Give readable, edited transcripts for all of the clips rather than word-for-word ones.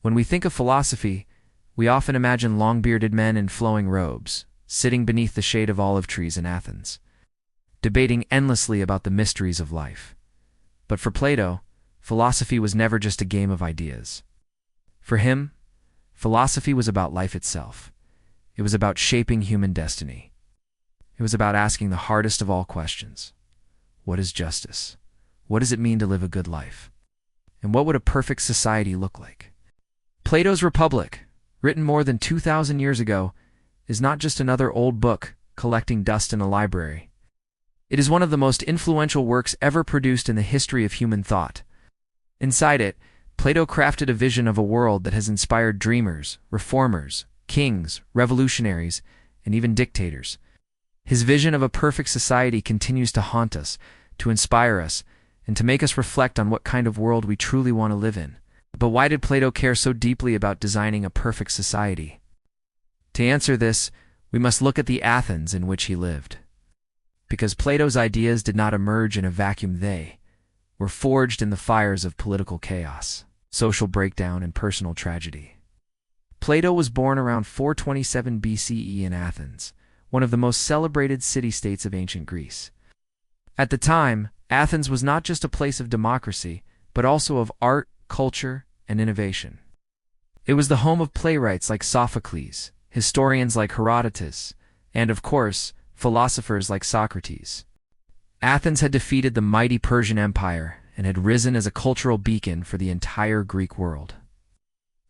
When we think of philosophy, we often imagine long-bearded men in flowing robes, sitting beneath the shade of olive trees in Athens, debating endlessly about the mysteries of life. But for Plato, philosophy was never just a game of ideas. For him, philosophy was about life itself. It was about shaping human destiny. It was about asking the hardest of all questions. What is justice? What does it mean to live a good life? And what would a perfect society look like? Plato's Republic, written more than 2,000 years ago, is not just another old book collecting dust in a library. It is one of the most influential works ever produced in the history of human thought. Inside it, Plato crafted a vision of a world that has inspired dreamers, reformers, kings, revolutionaries, and even dictators. His vision of a perfect society continues to haunt us, to inspire us, and to make us reflect on what kind of world we truly want to live in. But why did Plato care so deeply about designing a perfect society? To answer this, we must look at the Athens in which he lived. Because Plato's ideas did not emerge in a vacuum, they were forged in the fires of political chaos, social breakdown, and personal tragedy. Plato was born around 427 BCE in Athens, one of the most celebrated city-states of ancient Greece. At the time, Athens was not just a place of democracy, but also of art, culture, and innovation. It was the home of playwrights like Sophocles, historians like Herodotus, and, of course, philosophers like Socrates. Athens had defeated the mighty Persian Empire and had risen as a cultural beacon for the entire Greek world.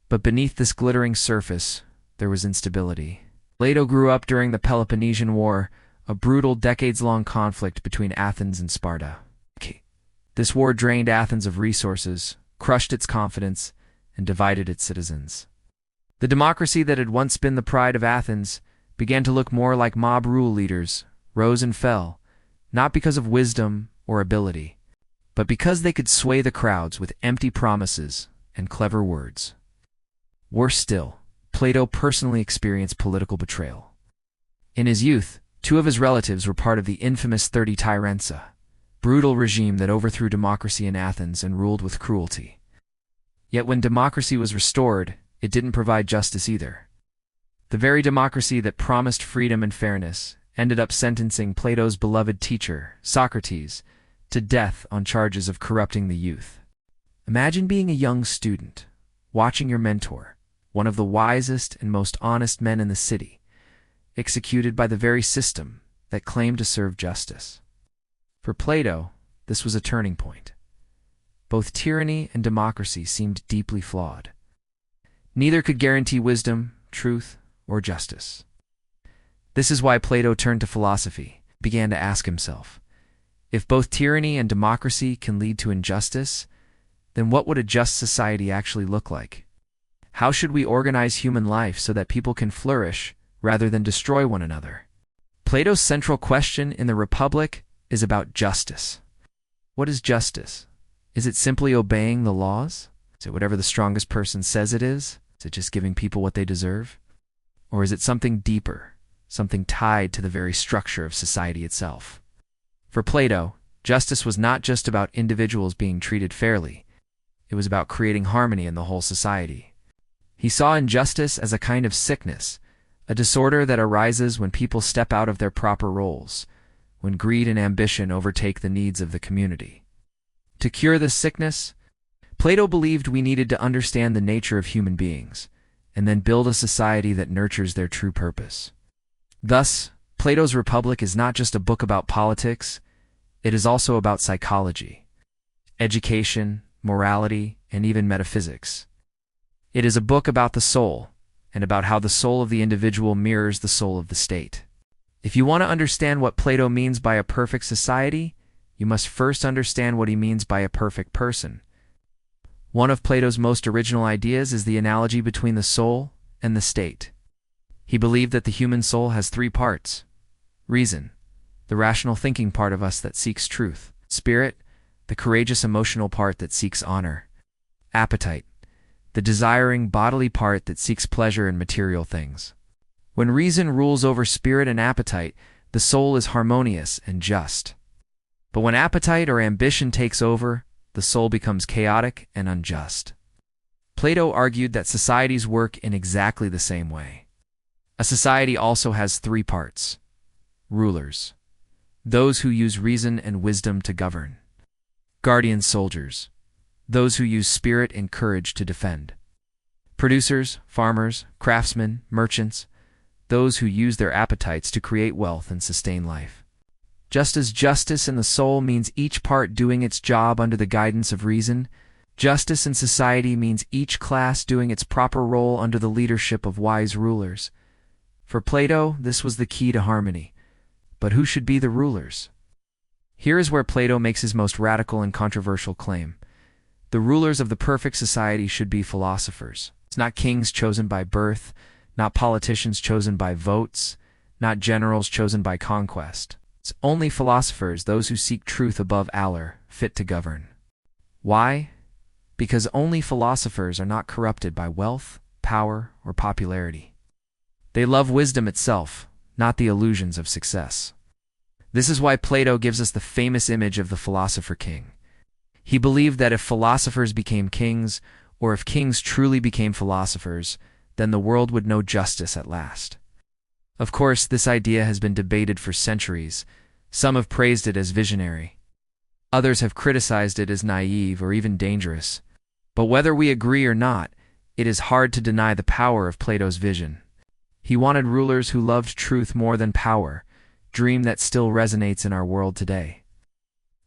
But beneath this glittering surface, there was instability. Plato grew up during the Peloponnesian War, a brutal decades-long conflict between Athens and Sparta. This war drained Athens of resources, crushed its confidence, and divided its citizens. The democracy that had once been the pride of Athens began to look more like mob rule leaders, rose and fell, not because of wisdom or ability, but because they could sway the crowds with empty promises and clever words. Worse still, Plato personally experienced political betrayal. In his youth, 2 of his relatives were part of the infamous 30 Tyrensa, brutal regime that overthrew democracy in Athens and ruled with cruelty. Yet when democracy was restored, it didn't provide justice either. The very democracy that promised freedom and fairness ended up sentencing Plato's beloved teacher, Socrates, to death on charges of corrupting the youth. Imagine being a young student, watching your mentor, one of the wisest and most honest men in the city, executed by the very system that claimed to serve justice. For Plato, this was a turning point. Both tyranny and democracy seemed deeply flawed. Neither could guarantee wisdom, truth, or justice. This is why Plato turned to philosophy, began to ask himself, if both tyranny and democracy can lead to injustice, then what would a just society actually look like? How should we organize human life so that people can flourish rather than destroy one another? Plato's central question in the Republic is about justice. What is justice? Is it simply obeying the laws? Is it whatever the strongest person says it is? Is it just giving people what they deserve? Or is it something deeper, something tied to the very structure of society itself? For Plato, justice was not just about individuals being treated fairly. It was about creating harmony in the whole society. He saw injustice as a kind of sickness, a disorder that arises when people step out of their proper roles, when greed and ambition overtake the needs of the community. To cure this sickness, Plato believed we needed to understand the nature of human beings, and then build a society that nurtures their true purpose. Thus, Plato's Republic is not just a book about politics, it is also about psychology, education, morality, and even metaphysics. It is a book about the soul, and about how the soul of the individual mirrors the soul of the state. If you want to understand what Plato means by a perfect society, you must first understand what he means by a perfect person. One of Plato's most original ideas is the analogy between the soul and the state. He believed that the human soul has 3 parts: reason, the rational thinking part of us that seeks truth; spirit, the courageous emotional part that seeks honor; appetite, the desiring bodily part that seeks pleasure in material things. When reason rules over spirit and appetite, the soul is harmonious and just. But when appetite or ambition takes over, the soul becomes chaotic and unjust. Plato argued that societies work in exactly the same way. A society also has three parts: rulers, those who use reason and wisdom to govern; guardian soldiers, those who use spirit and courage to defend; producers, farmers, craftsmen, merchants, those who use their appetites to create wealth and sustain life. Just as justice in the soul means each part doing its job under the guidance of reason, justice in society means each class doing its proper role under the leadership of wise rulers. For Plato, this was the key to harmony. But who should be the rulers? Here is where Plato makes his most radical and controversial claim. The rulers of the perfect society should be philosophers. It's not kings chosen by birth, not politicians chosen by votes, not generals chosen by conquest. It's only philosophers, those who seek truth above valor, fit to govern. Why? Because only philosophers are not corrupted by wealth, power, or popularity. They love wisdom itself, not the illusions of success. This is why Plato gives us the famous image of the philosopher-king. He believed that if philosophers became kings, or if kings truly became philosophers, then the world would know justice at last. Of course, this idea has been debated for centuries. Some have praised it as visionary. Others have criticized it as naive or even dangerous. But whether we agree or not, it is hard to deny the power of Plato's vision. He wanted rulers who loved truth more than power, a dream that still resonates in our world today.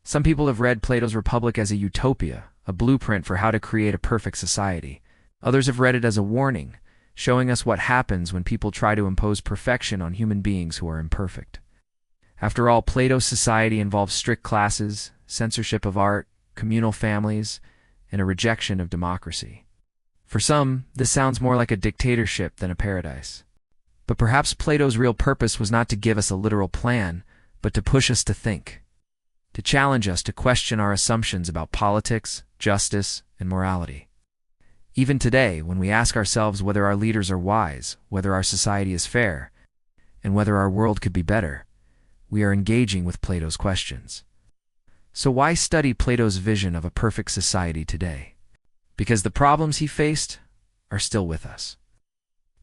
Some people have read Plato's Republic as a utopia, a blueprint for how to create a perfect society. Others have read it as a warning, showing us what happens when people try to impose perfection on human beings who are imperfect. After all, Plato's society involves strict classes, censorship of art, communal families, and a rejection of democracy. For some, this sounds more like a dictatorship than a paradise. But perhaps Plato's real purpose was not to give us a literal plan, but to push us to think, to challenge us to question our assumptions about politics, justice, and morality. Even today, when we ask ourselves whether our leaders are wise, whether our society is fair, and whether our world could be better, we are engaging with Plato's questions. So why study Plato's vision of a perfect society today? Because the problems he faced are still with us.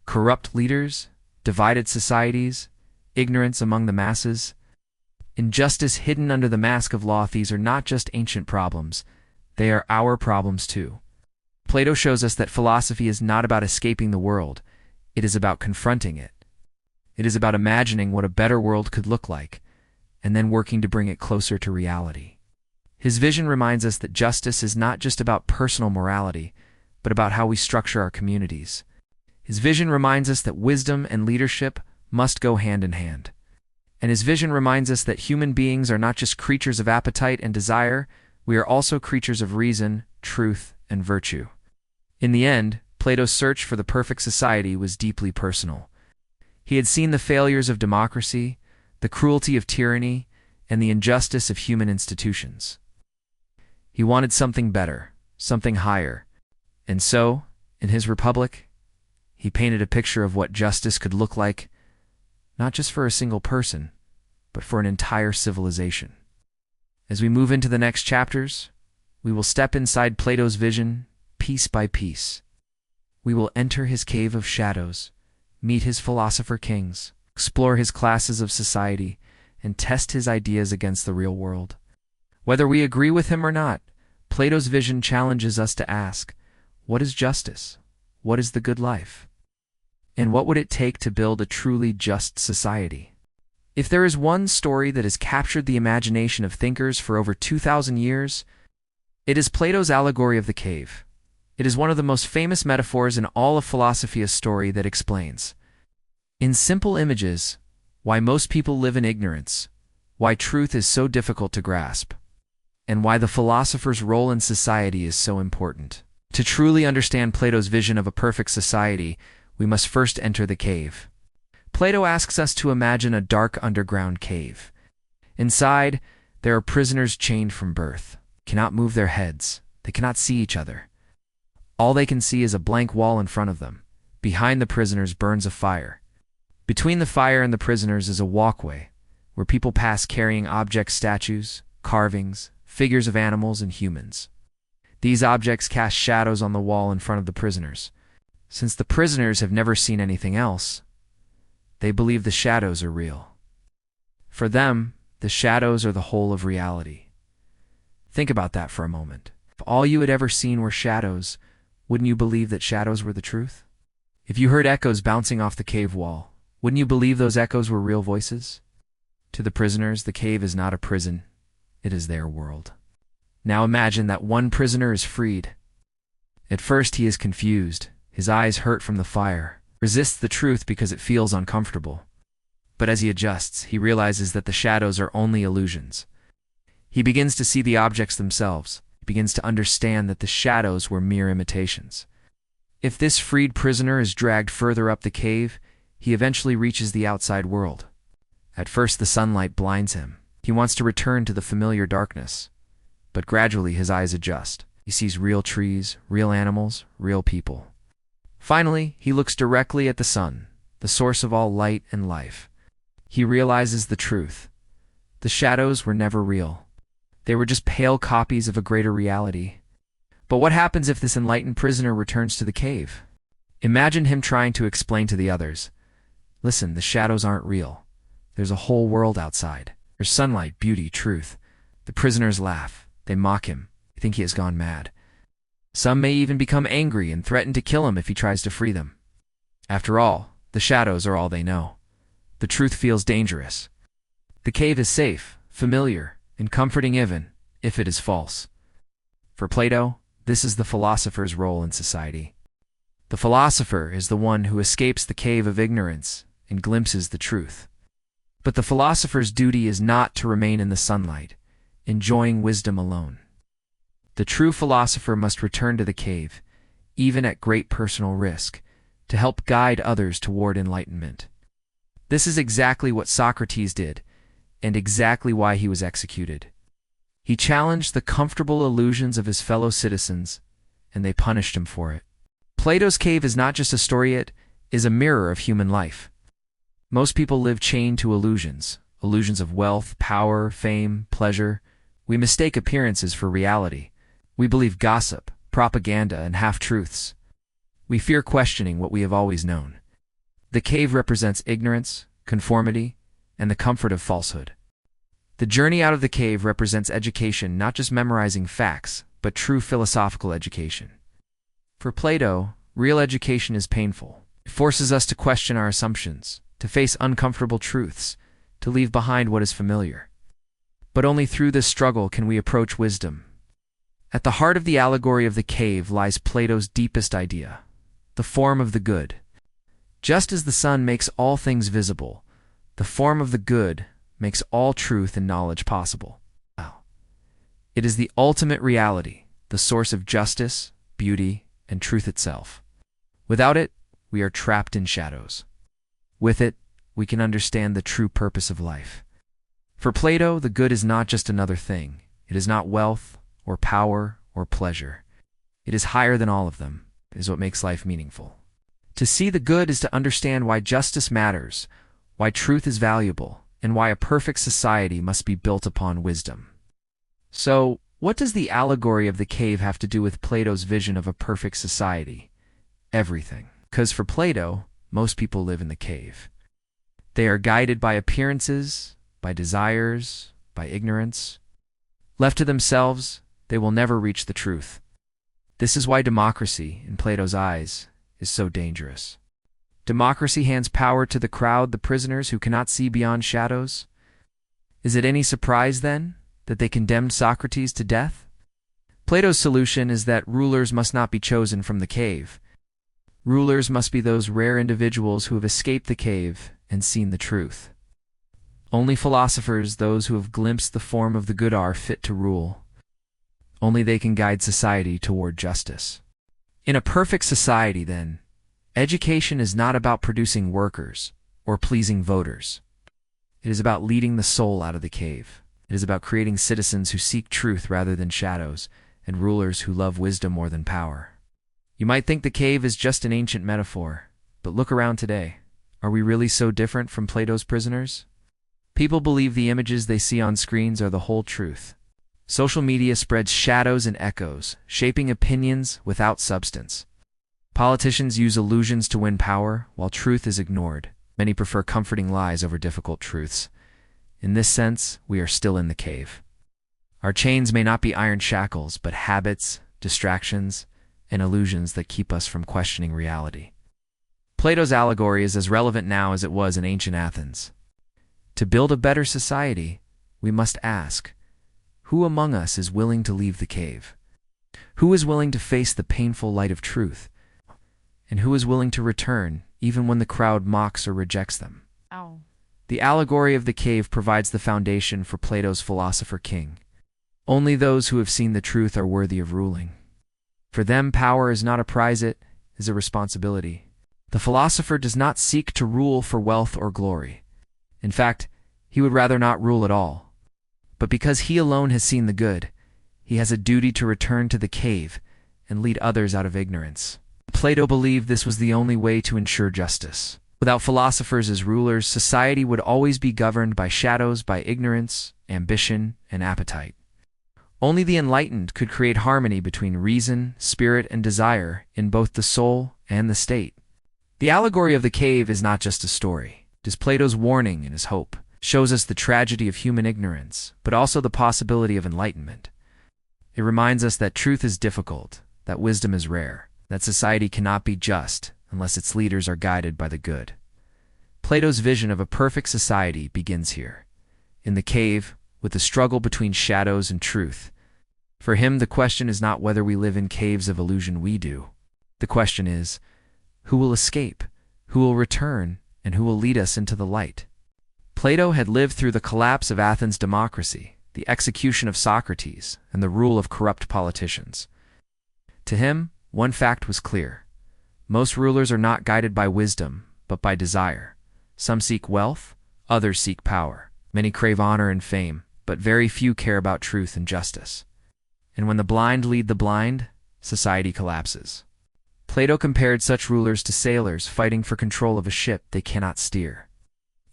Corrupt leaders, divided societies, ignorance among the masses, injustice hidden under the mask of law. These are not just ancient problems, they are our problems too. Plato shows us that philosophy is not about escaping the world, it is about confronting it. It is about imagining what a better world could look like, and then working to bring it closer to reality. His vision reminds us that justice is not just about personal morality, but about how we structure our communities. His vision reminds us that wisdom and leadership must go hand in hand. And his vision reminds us that human beings are not just creatures of appetite and desire, we are also creatures of reason, truth, and virtue. In the end, Plato's search for the perfect society was deeply personal. He had seen the failures of democracy, the cruelty of tyranny, and the injustice of human institutions. He wanted something better, something higher. And so, in his Republic, he painted a picture of what justice could look like, not just for a single person, but for an entire civilization. As we move into the next chapters, we will step inside Plato's vision, piece by piece. We will enter his cave of shadows, meet his philosopher-kings, explore his classes of society, and test his ideas against the real world. Whether we agree with him or not, Plato's vision challenges us to ask, what is justice? What is the good life? And what would it take to build a truly just society? If there is one story that has captured the imagination of thinkers for over 2,000 years, it is Plato's allegory of the cave. It is one of the most famous metaphors in all of philosophy, a story that explains, in simple images, why most people live in ignorance, why truth is so difficult to grasp, and why the philosopher's role in society is so important. To truly understand Plato's vision of a perfect society, we must first enter the cave. Plato asks us to imagine a dark underground cave. Inside, there are prisoners chained from birth, cannot move their heads, they cannot see each other. All they can see is a blank wall in front of them. Behind the prisoners burns a fire. Between the fire and the prisoners is a walkway, where people pass carrying objects, statues, carvings, figures of animals and humans. These objects cast shadows on the wall in front of the prisoners. Since the prisoners have never seen anything else, they believe the shadows are real. For them, the shadows are the whole of reality. Think about that for a moment. If all you had ever seen were shadows, wouldn't you believe that shadows were the truth? If you heard echoes bouncing off the cave wall, wouldn't you believe those echoes were real voices? To the prisoners, the cave is not a prison. It is their world. Now imagine that one prisoner is freed. At first he is confused. His eyes hurt from the fire, resists the truth because it feels uncomfortable. But as he adjusts, he realizes that the shadows are only illusions. He begins to see the objects themselves. He begins to understand that the shadows were mere imitations. If this freed prisoner is dragged further up the cave, he eventually reaches the outside world. At first the sunlight blinds him. He wants to return to the familiar darkness. But gradually his eyes adjust. He sees real trees, real animals, real people. Finally, he looks directly at the sun, the source of all light and life. He realizes the truth. The shadows were never real. They were just pale copies of a greater reality. But what happens if this enlightened prisoner returns to the cave? Imagine him trying to explain to the others, "Listen, the shadows aren't real. There's a whole world outside. There's sunlight, beauty, truth." The prisoners laugh. They mock him. They think he has gone mad. Some may even become angry and threaten to kill him if he tries to free them. After all, the shadows are all they know. The truth feels dangerous. The cave is safe, familiar, and comforting even if it is false. For Plato, this is the philosopher's role in society. The philosopher is the one who escapes the cave of ignorance and glimpses the truth. But the philosopher's duty is not to remain in the sunlight, enjoying wisdom alone. The true philosopher must return to the cave, even at great personal risk, to help guide others toward enlightenment. This is exactly what Socrates did, and exactly why he was executed. He challenged the comfortable illusions of his fellow citizens, and they punished him for it. Plato's cave is not just a story, it is a mirror of human life. Most people live chained to illusions of wealth, power, fame, pleasure. We mistake appearances for reality. We believe gossip, propaganda, and half-truths. We fear questioning what we have always known. The cave represents ignorance, conformity, and the comfort of falsehood. The journey out of the cave represents education, not just memorizing facts, but true philosophical education. For Plato, real education is painful. It forces us to question our assumptions, to face uncomfortable truths, to leave behind what is familiar. But only through this struggle can we approach wisdom. At the heart of the allegory of the cave lies Plato's deepest idea, the form of the good. Just as the sun makes all things visible, the form of the good makes all truth and knowledge possible. It is the ultimate reality, the source of justice, beauty, and truth itself. Without it, we are trapped in shadows. With it, we can understand the true purpose of life. For Plato, the good is not just another thing. It is not wealth, or power, or pleasure. It is higher than all of them. It is what makes life meaningful. To see the good is to understand why justice matters, why truth is valuable, and why a perfect society must be built upon wisdom. So, what does the allegory of the cave have to do with Plato's vision of a perfect society? Everything. Because for Plato, most people live in the cave. They are guided by appearances, by desires, by ignorance. Left to themselves, they will never reach the truth. This is why democracy, in Plato's eyes, is so dangerous. Democracy hands power to the crowd, the prisoners who cannot see beyond shadows. Is it any surprise, then, that they condemned Socrates to death? Plato's solution is that rulers must not be chosen from the cave. Rulers must be those rare individuals who have escaped the cave and seen the truth. Only philosophers, those who have glimpsed the form of the good, are fit to rule. Only they can guide society toward justice. In a perfect society, then, education is not about producing workers or pleasing voters. It is about leading the soul out of the cave. It is about creating citizens who seek truth rather than shadows, and rulers who love wisdom more than power. You might think the cave is just an ancient metaphor, but look around today. Are we really so different from Plato's prisoners? People believe the images they see on screens are the whole truth. Social media spreads shadows and echoes, shaping opinions without substance. Politicians use illusions to win power, while truth is ignored. Many prefer comforting lies over difficult truths. In this sense, we are still in the cave. Our chains may not be iron shackles, but habits, distractions, and illusions that keep us from questioning reality. Plato's allegory is as relevant now as it was in ancient Athens. To build a better society, we must ask, who among us is willing to leave the cave? Who is willing to face the painful light of truth? And who is willing to return, even when the crowd mocks or rejects them? Ow. The allegory of the cave provides the foundation for Plato's philosopher-king. Only those who have seen the truth are worthy of ruling. For them, power is not a prize, it is a responsibility. The philosopher does not seek to rule for wealth or glory. In fact, he would rather not rule at all. But because he alone has seen the good, he has a duty to return to the cave and lead others out of ignorance. Plato believed this was the only way to ensure justice. Without philosophers as rulers, society would always be governed by shadows, by ignorance, ambition, and appetite. Only the enlightened could create harmony between reason, spirit, and desire in both the soul and the state. The allegory of the cave is not just a story. It is Plato's warning and his hope. It shows us the tragedy of human ignorance, but also the possibility of enlightenment. It reminds us that truth is difficult, that wisdom is rare, that society cannot be just unless its leaders are guided by the good. Plato's vision of a perfect society begins here, in the cave, with the struggle between shadows and truth. For him, the question is not whether we live in caves of illusion. We do. The question is, who will escape, who will return, and who will lead us into the light? Plato had lived through the collapse of Athens' democracy, the execution of Socrates, and the rule of corrupt politicians. To him, one fact was clear. Most rulers are not guided by wisdom, but by desire. Some seek wealth, others seek power. Many crave honor and fame, but very few care about truth and justice. And when the blind lead the blind, society collapses. Plato compared such rulers to sailors fighting for control of a ship they cannot steer.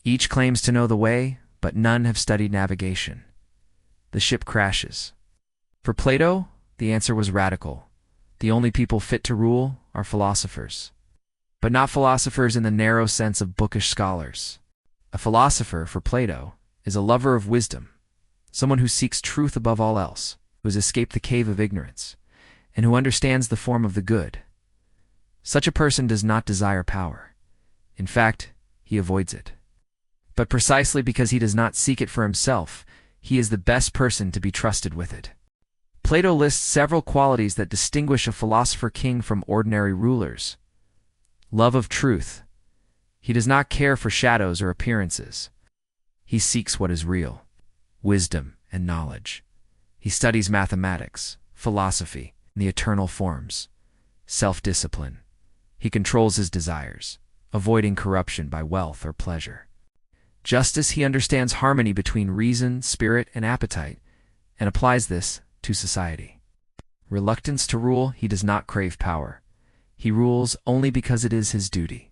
Each claims to know the way, but none have studied navigation. The ship crashes. For Plato, the answer was radical. The only people fit to rule are philosophers. But not philosophers in the narrow sense of bookish scholars. A philosopher, for Plato, is a lover of wisdom, someone who seeks truth above all else, who has escaped the cave of ignorance, and who understands the form of the good. Such a person does not desire power. In fact, he avoids it. But precisely because he does not seek it for himself, he is the best person to be trusted with it. Plato lists several qualities that distinguish a philosopher-king from ordinary rulers. Love of truth. He does not care for shadows or appearances. He seeks what is real, wisdom and knowledge. He studies mathematics, philosophy, and the eternal forms. Self-discipline. He controls his desires, avoiding corruption by wealth or pleasure. Justice. He understands harmony between reason, spirit, and appetite, and applies this to society. Reluctance to rule. He does not crave power. He rules only because it is his duty.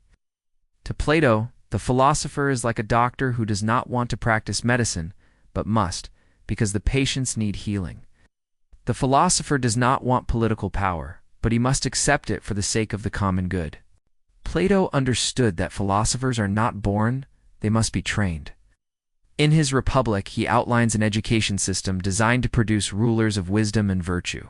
To Plato, the philosopher is like a doctor who does not want to practice medicine, but must, because the patients need healing. The philosopher does not want political power, but he must accept it for the sake of the common good. Plato understood that philosophers are not born, they must be trained. In his Republic, he outlines an education system designed to produce rulers of wisdom and virtue.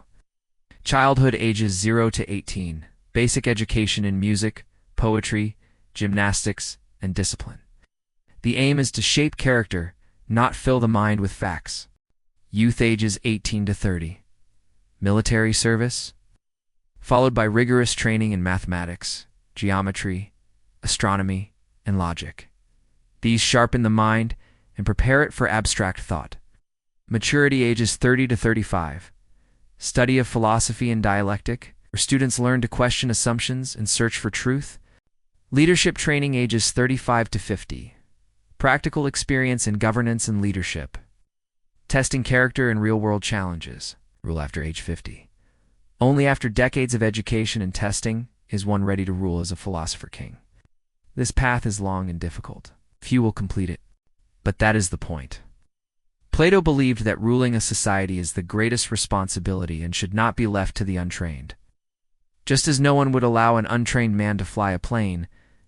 Childhood ages 0 to 18, basic education in music, poetry, gymnastics, and discipline. The aim is to shape character, not fill the mind with facts. Youth ages 18 to 30. Military service, followed by rigorous training in mathematics, geometry, astronomy, and logic. These sharpen the mind and prepare it for abstract thought. Maturity ages 30 to 35. Study of philosophy and dialectic, where students learn to question assumptions and search for truth. Leadership training ages 35 to 50. Practical experience in governance and leadership. Testing character in real-world challenges. Rule after age 50. Only after decades of education and testing is one ready to rule as a philosopher-king. This path is long and difficult. Few will complete it. But that is the point. Plato believed that ruling a society is the greatest responsibility and should not be left to the untrained. Just as no one would allow an untrained man to fly a plane,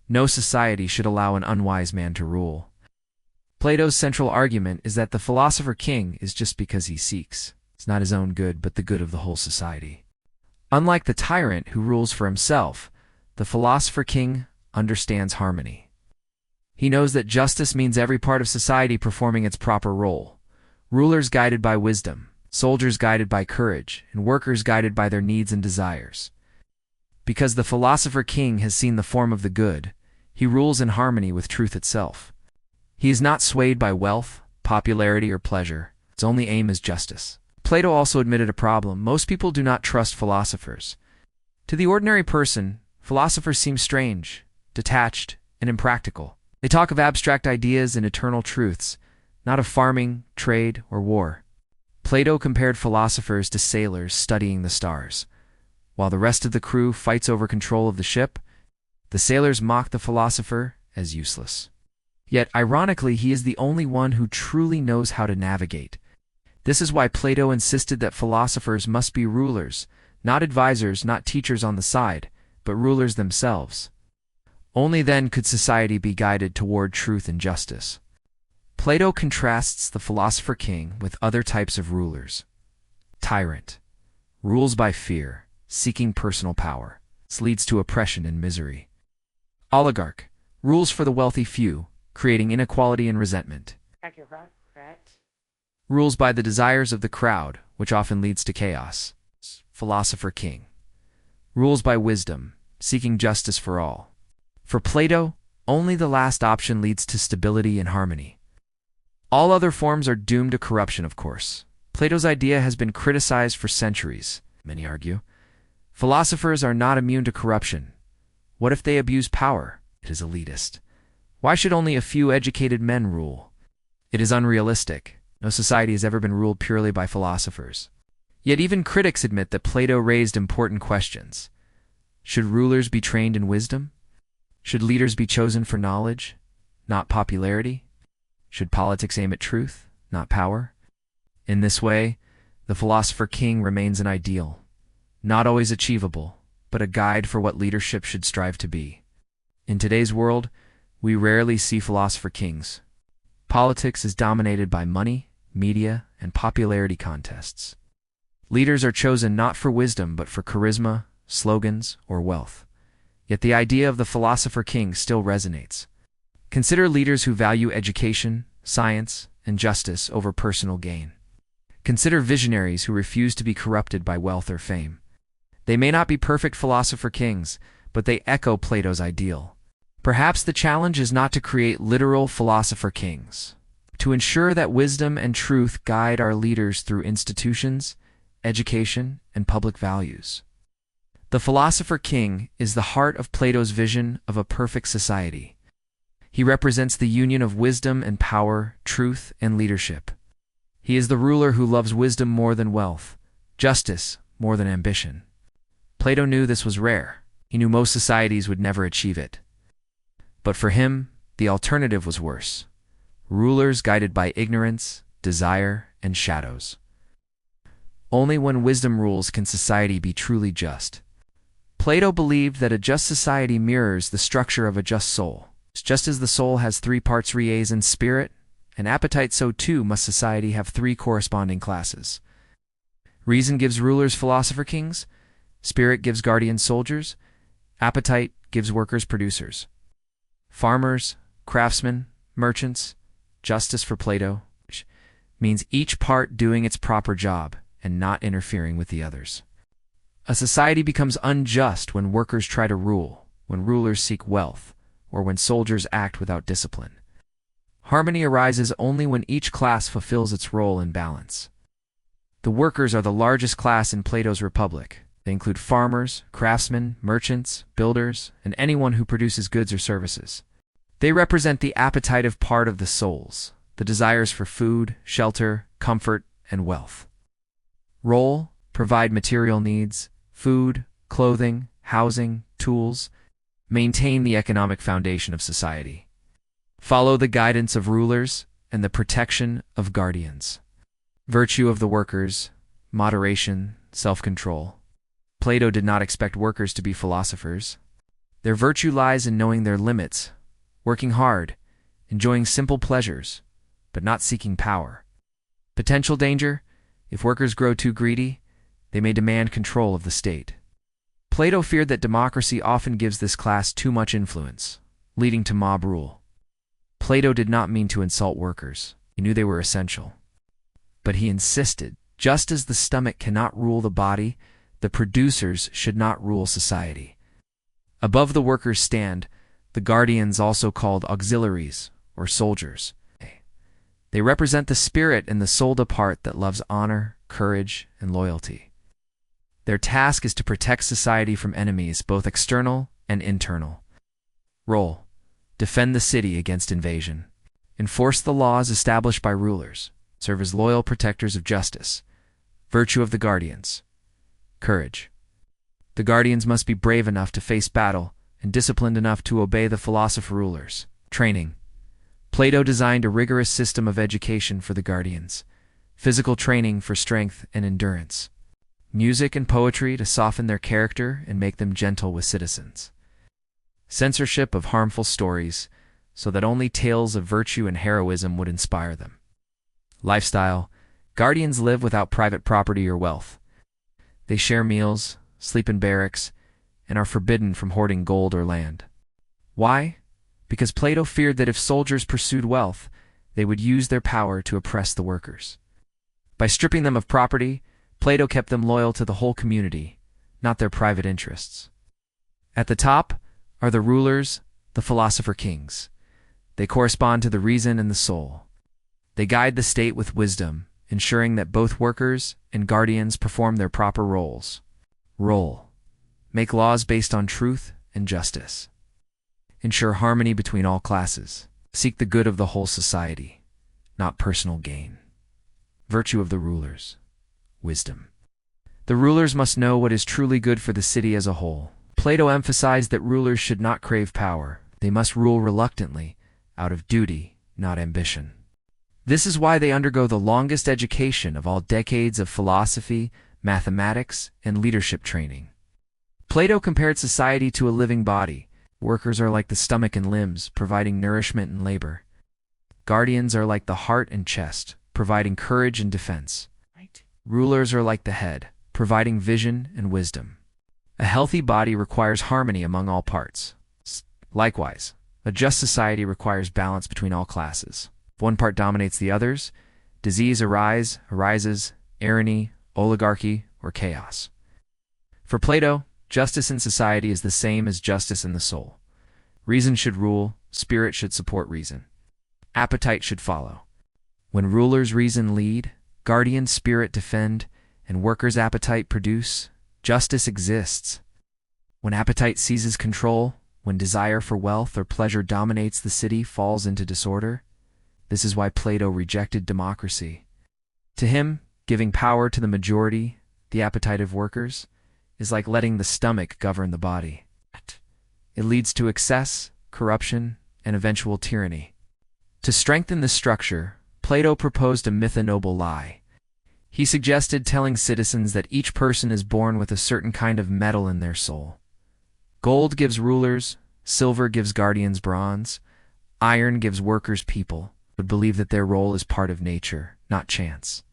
no society should allow an unwise man to rule. Plato's central argument is that the philosopher-king is just because he seeks. It's not his own good, but the good of the whole society. Unlike the tyrant who rules for himself, the philosopher-king understands harmony. He knows that justice means every part of society performing its proper role. Rulers guided by wisdom, soldiers guided by courage, and workers guided by their needs and desires. Because the philosopher-king has seen the form of the good, he rules in harmony with truth itself. He is not swayed by wealth, popularity, or pleasure. His only aim is justice. Plato also admitted a problem. Most people do not trust philosophers. To the ordinary person, philosophers seem strange, detached, and impractical. They talk of abstract ideas and eternal truths, not of farming, trade, or war. Plato compared philosophers to sailors studying the stars. While the rest of the crew fights over control of the ship, the sailors mock the philosopher as useless. Yet, ironically, he is the only one who truly knows how to navigate. This is why Plato insisted that philosophers must be rulers, not advisors, not teachers on the side, but rulers themselves. Only then could society be guided toward truth and justice. Plato contrasts the philosopher-king with other types of rulers. Tyrant rules by fear, seeking personal power. This leads to oppression and misery. Oligarch rules for the wealthy few, creating inequality and resentment. Rules by the desires of the crowd, which often leads to chaos. Philosopher-king rules by wisdom, seeking justice for all. For Plato, only the last option leads to stability and harmony. All other forms are doomed to corruption, of course. Plato's idea has been criticized for centuries, many argue. Philosophers are not immune to corruption. What if they abuse power? It is elitist. Why should only a few educated men rule? It is unrealistic. No society has ever been ruled purely by philosophers. Yet even critics admit that Plato raised important questions. Should rulers be trained in wisdom? Should leaders be chosen for knowledge, not popularity? Should politics aim at truth, not power? In this way, the philosopher-king remains an ideal, not always achievable, but a guide for what leadership should strive to be. In today's world, we rarely see philosopher-kings. Politics is dominated by money, media, and popularity contests. Leaders are chosen not for wisdom but for charisma, slogans, or wealth. Yet the idea of the philosopher-king still resonates. Consider leaders who value education, science, and justice over personal gain. Consider visionaries who refuse to be corrupted by wealth or fame. They may not be perfect philosopher-kings, but they echo Plato's ideal. Perhaps the challenge is not to create literal philosopher-kings, to ensure that wisdom and truth guide our leaders through institutions, education, and public values. The philosopher-king is the heart of Plato's vision of a perfect society. He represents the union of wisdom and power, truth and leadership. He is the ruler who loves wisdom more than wealth, justice more than ambition. Plato knew this was rare. He knew most societies would never achieve it. But for him, the alternative was worse. Rulers guided by ignorance, desire, and shadows. Only when wisdom rules can society be truly just. Plato believed that a just society mirrors the structure of a just soul. Just as the soul has three parts, res and spirit, and appetite, so too must society have three corresponding classes. Reason gives rulers philosopher-kings, spirit gives guardian soldiers, appetite gives workers producers. Farmers, craftsmen, merchants, justice for Plato, which means each part doing its proper job and not interfering with the others. A society becomes unjust when workers try to rule, when rulers seek wealth, or when soldiers act without discipline. Harmony arises only when each class fulfills its role in balance. The workers are the largest class in Plato's Republic. They include farmers, craftsmen, merchants, builders, and anyone who produces goods or services. They represent the appetitive part of the souls, the desires for food, shelter, comfort, and wealth. Role: provide material needs, food, clothing, housing, tools, maintain the economic foundation of society. Follow the guidance of rulers, and the protection of guardians. Virtue of the workers, moderation, self-control. Plato did not expect workers to be philosophers. Their virtue lies in knowing their limits, working hard, enjoying simple pleasures, but not seeking power. Potential danger: if workers grow too greedy, they may demand control of the state. Plato feared that democracy often gives this class too much influence, leading to mob rule. Plato did not mean to insult workers. He knew they were essential. But he insisted, just as the stomach cannot rule the body, the producers should not rule society. Above the workers stand the guardians, also called auxiliaries or soldiers. They represent the spirit and the soul part that loves honor, courage, and loyalty. Their task is to protect society from enemies, both external and internal. Role: defend the city against invasion. Enforce the laws established by rulers. Serve as loyal protectors of justice. Virtue of the guardians: courage. The guardians must be brave enough to face battle and disciplined enough to obey the philosopher rulers. Training: Plato designed a rigorous system of education for the guardians. Physical training for strength and endurance. Music and poetry to soften their character and make them gentle with citizens. Censorship of harmful stories, so that only tales of virtue and heroism would inspire them. Lifestyle: guardians live without private property or wealth. They share meals, sleep in barracks, and are forbidden from hoarding gold or land. Why? Because Plato feared that if soldiers pursued wealth, they would use their power to oppress the workers. By stripping them of property, Plato kept them loyal to the whole community, not their private interests. At the top are the rulers, the philosopher-kings. They correspond to the reason and the soul. They guide the state with wisdom, ensuring that both workers and guardians perform their proper roles. Role: make laws based on truth and justice. Ensure harmony between all classes. Seek the good of the whole society, not personal gain. Virtue of the rulers: wisdom. The rulers must know what is truly good for the city as a whole. Plato emphasized that rulers should not crave power. They must rule reluctantly, out of duty, not ambition. This is why they undergo the longest education of all decades of philosophy, mathematics, and leadership training. Plato compared society to a living body. Workers are like the stomach and limbs, providing nourishment and labor. Guardians are like the heart and chest, providing courage and defense. Rulers are like the head, providing vision and wisdom. A healthy body requires harmony among all parts. Likewise, a just society requires balance between all classes. If one part dominates the others, disease arises, tyranny, oligarchy, or chaos. For Plato, justice in society is the same as justice in the soul. Reason should rule, spirit should support reason. Appetite should follow. When rulers' reason lead, guardian spirit defend, and workers' appetite produce, justice exists. When appetite seizes control, when desire for wealth or pleasure dominates the city, falls into disorder. This is why Plato rejected democracy. To him, giving power to the majority, the appetite of workers, is like letting the stomach govern the body. It leads to excess, corruption, and eventual tyranny. To strengthen this structure, Plato proposed a mythonoble lie. He suggested telling citizens that each person is born with a certain kind of metal in their soul. Gold gives rulers, silver gives guardians bronze, iron gives workers people, but believe that their role is part of nature, not chance.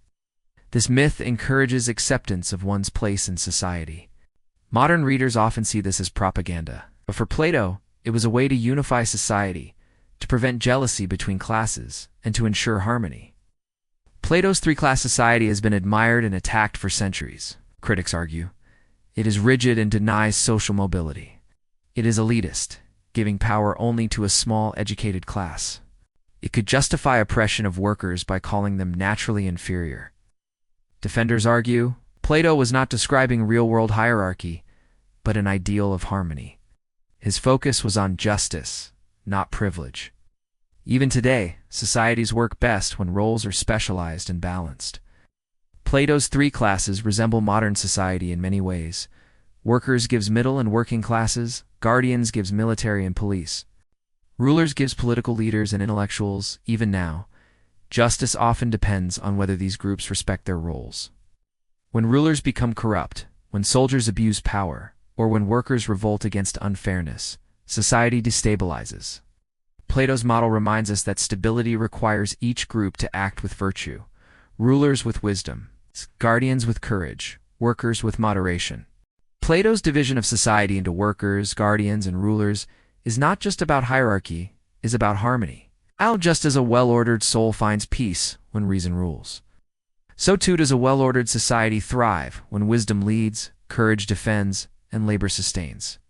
This myth encourages acceptance of one's place in society. Modern readers often see this as propaganda, but for Plato, it was a way to unify society, to prevent jealousy between classes, and to ensure harmony. Plato's three-class society has been admired and attacked for centuries. Critics argue it is rigid and denies social mobility. It is elitist, giving power only to a small, educated class. It could justify oppression of workers by calling them naturally inferior. Defenders argue Plato was not describing real-world hierarchy, but an ideal of harmony. His focus was on justice, not privilege. Even today, societies work best when roles are specialized and balanced. Plato's three classes resemble modern society in many ways. Workers gives middle and working classes, guardians gives military and police. Rulers gives political leaders and intellectuals, even now, Justice often depends on whether these groups respect their roles. When rulers become corrupt, when soldiers abuse power, or when workers revolt against unfairness, society destabilizes. Plato's model reminds us that stability requires each group to act with virtue, rulers with wisdom, guardians with courage, workers with moderation. Plato's division of society into workers, guardians, and rulers is not just about hierarchy, it is about harmony. Just as a well-ordered soul finds peace when reason rules, so too does a well-ordered society thrive when wisdom leads, courage defends, and labor sustains.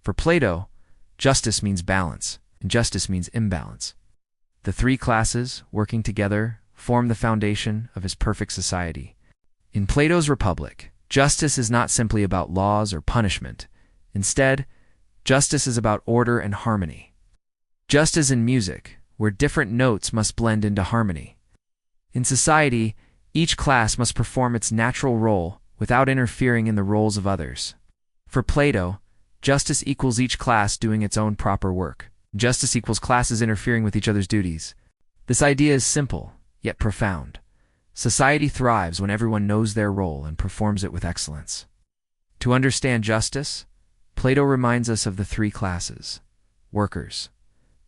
For Plato, justice means balance, and justice means imbalance. The three classes, working together, form the foundation of his perfect society. In Plato's Republic, justice is not simply about laws or punishment. Instead, justice is about order and harmony. Just as in music, where different notes must blend into harmony. In society, each class must perform its natural role without interfering in the roles of others. For Plato, justice equals each class doing its own proper work. Justice equals classes interfering with each other's duties. This idea is simple, yet profound. Society thrives when everyone knows their role and performs it with excellence. To understand justice, Plato reminds us of the three classes: workers,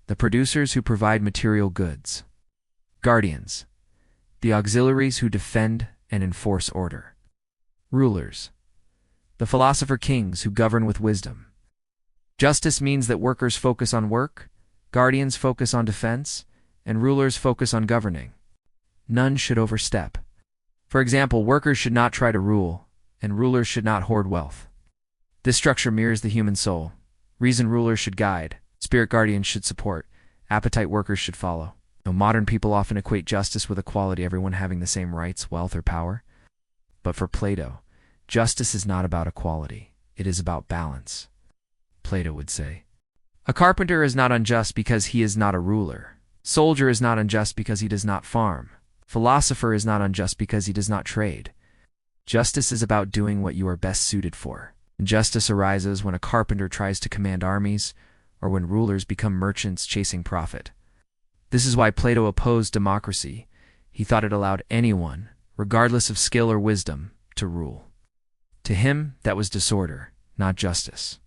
the producers who provide material goods; guardians, the auxiliaries who defend and enforce order; rulers, the philosopher-kings who govern with wisdom. Justice means that workers focus on work, guardians focus on defense, and rulers focus on governing. None should overstep. For example, workers should not try to rule, and rulers should not hoard wealth. This structure mirrors the human soul. Reason rulers should guide, spirit guardians should support, appetite workers should follow. Now, modern people often equate justice with equality, everyone having the same rights, wealth, or power. But for Plato, justice is not about equality, it is about balance. Plato would say, a carpenter is not unjust because he is not a ruler. Soldier is not unjust because he does not farm. Philosopher is not unjust because he does not trade. Justice is about doing what you are best suited for. Injustice arises when a carpenter tries to command armies, or when rulers become merchants chasing profit. This is why Plato opposed democracy. He thought it allowed anyone, regardless of skill or wisdom, to rule. To him, that was disorder, not justice.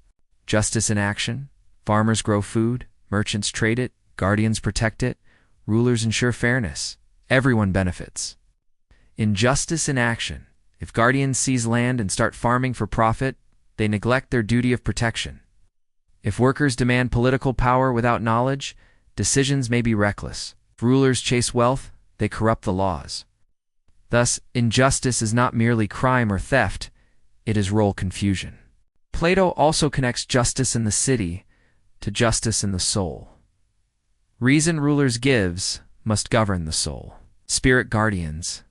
Justice in action: farmers grow food, merchants trade it, guardians protect it, rulers ensure fairness. Everyone benefits. In justice in action, if guardians seize land and start farming for profit, they neglect their duty of protection. If workers demand political power without knowledge, decisions may be reckless. If rulers chase wealth, they corrupt the laws. Thus, injustice is not merely crime or theft, it is role confusion. Plato also connects justice in the city to justice in the soul. Reason rulers gives must govern the soul. Spirit guardians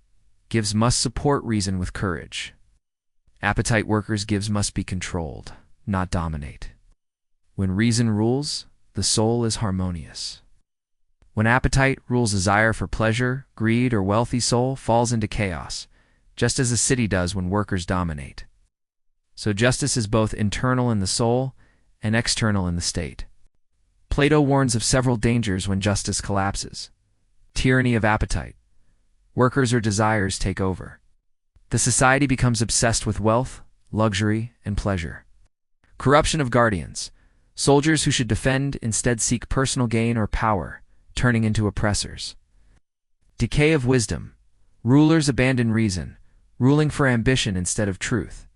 gives must support reason with courage. Appetite workers gives must be controlled, not dominate. When reason rules, the soul is harmonious. When appetite rules desire for pleasure, greed, or wealthy soul falls into chaos, just as a city does when workers dominate. So justice is both internal in the soul and external in the state. Plato warns of several dangers when justice collapses. Tyranny of appetite. Workers or desires take over. The society becomes obsessed with wealth, luxury, and pleasure. Corruption of guardians. Soldiers who should defend instead seek personal gain or power, turning into oppressors. Decay of wisdom. Rulers abandon reason, ruling for ambition instead of truth.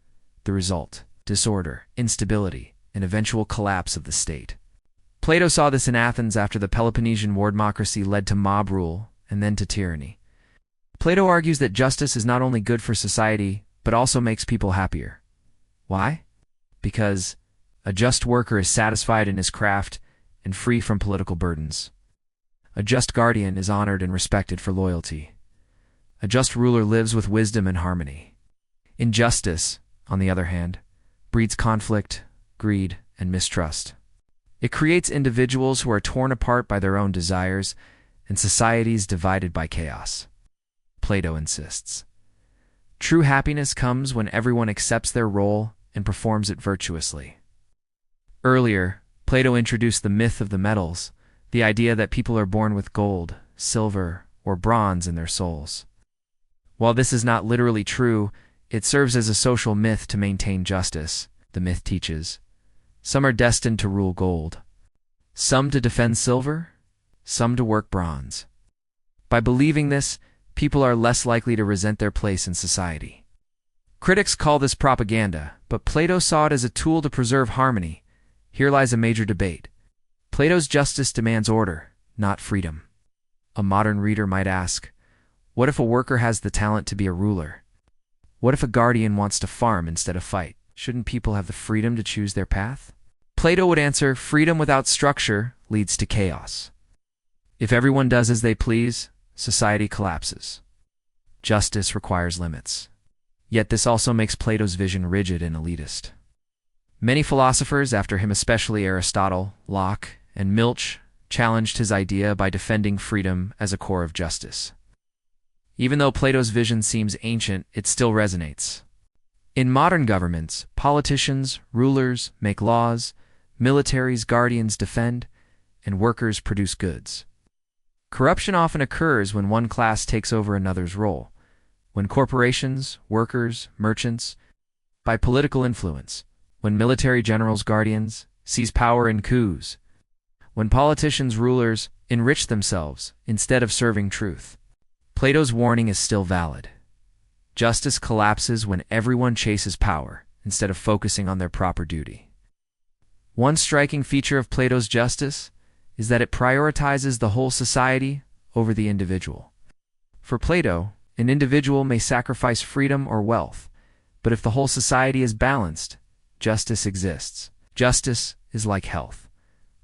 The result: disorder, instability, and eventual collapse of the state. Plato saw this in Athens after the Peloponnesian war. Democracy led to mob rule and then to tyranny. Plato argues that justice is not only good for society, but also makes people happier. Why? Because a just worker is satisfied in his craft and free from political burdens. A just guardian is honored and respected for loyalty. A just ruler lives with wisdom and harmony. Injustice, on the other hand, breeds conflict, greed, and mistrust. It creates individuals who are torn apart by their own desires and societies divided by chaos. Plato insists. True happiness comes when everyone accepts their role and performs it virtuously. Earlier, Plato introduced the myth of the metals, the idea that people are born with gold, silver, or bronze in their souls. While this is not literally true, it serves as a social myth to maintain justice. The myth teaches, some are destined to rule gold, some to defend silver, some to work bronze. By believing this, people are less likely to resent their place in society. Critics call this propaganda, but Plato saw it as a tool to preserve harmony. Here lies a major debate. Plato's justice demands order, not freedom. A modern reader might ask, what if a worker has the talent to be a ruler? What if a guardian wants to farm instead of fight? Shouldn't people have the freedom to choose their path? Plato would answer, freedom without structure leads to chaos. If everyone does as they please, society collapses. Justice requires limits. Yet this also makes Plato's vision rigid and elitist. Many philosophers after him, especially Aristotle, Locke, and Milch, challenged his idea by defending freedom as a core of justice. Even though Plato's vision seems ancient, it still resonates. In modern governments, politicians, rulers make laws, militaries, guardians defend, and workers produce goods. Corruption often occurs when one class takes over another's role, when corporations, workers, merchants, by political influence, when military generals, guardians, seize power in coups, when politicians, rulers, enrich themselves instead of serving truth. Plato's warning is still valid. Justice collapses when everyone chases power instead of focusing on their proper duty. One striking feature of Plato's justice is that it prioritizes the whole society over the individual. For Plato, an individual may sacrifice freedom or wealth, but if the whole society is balanced, justice exists. Justice is like health.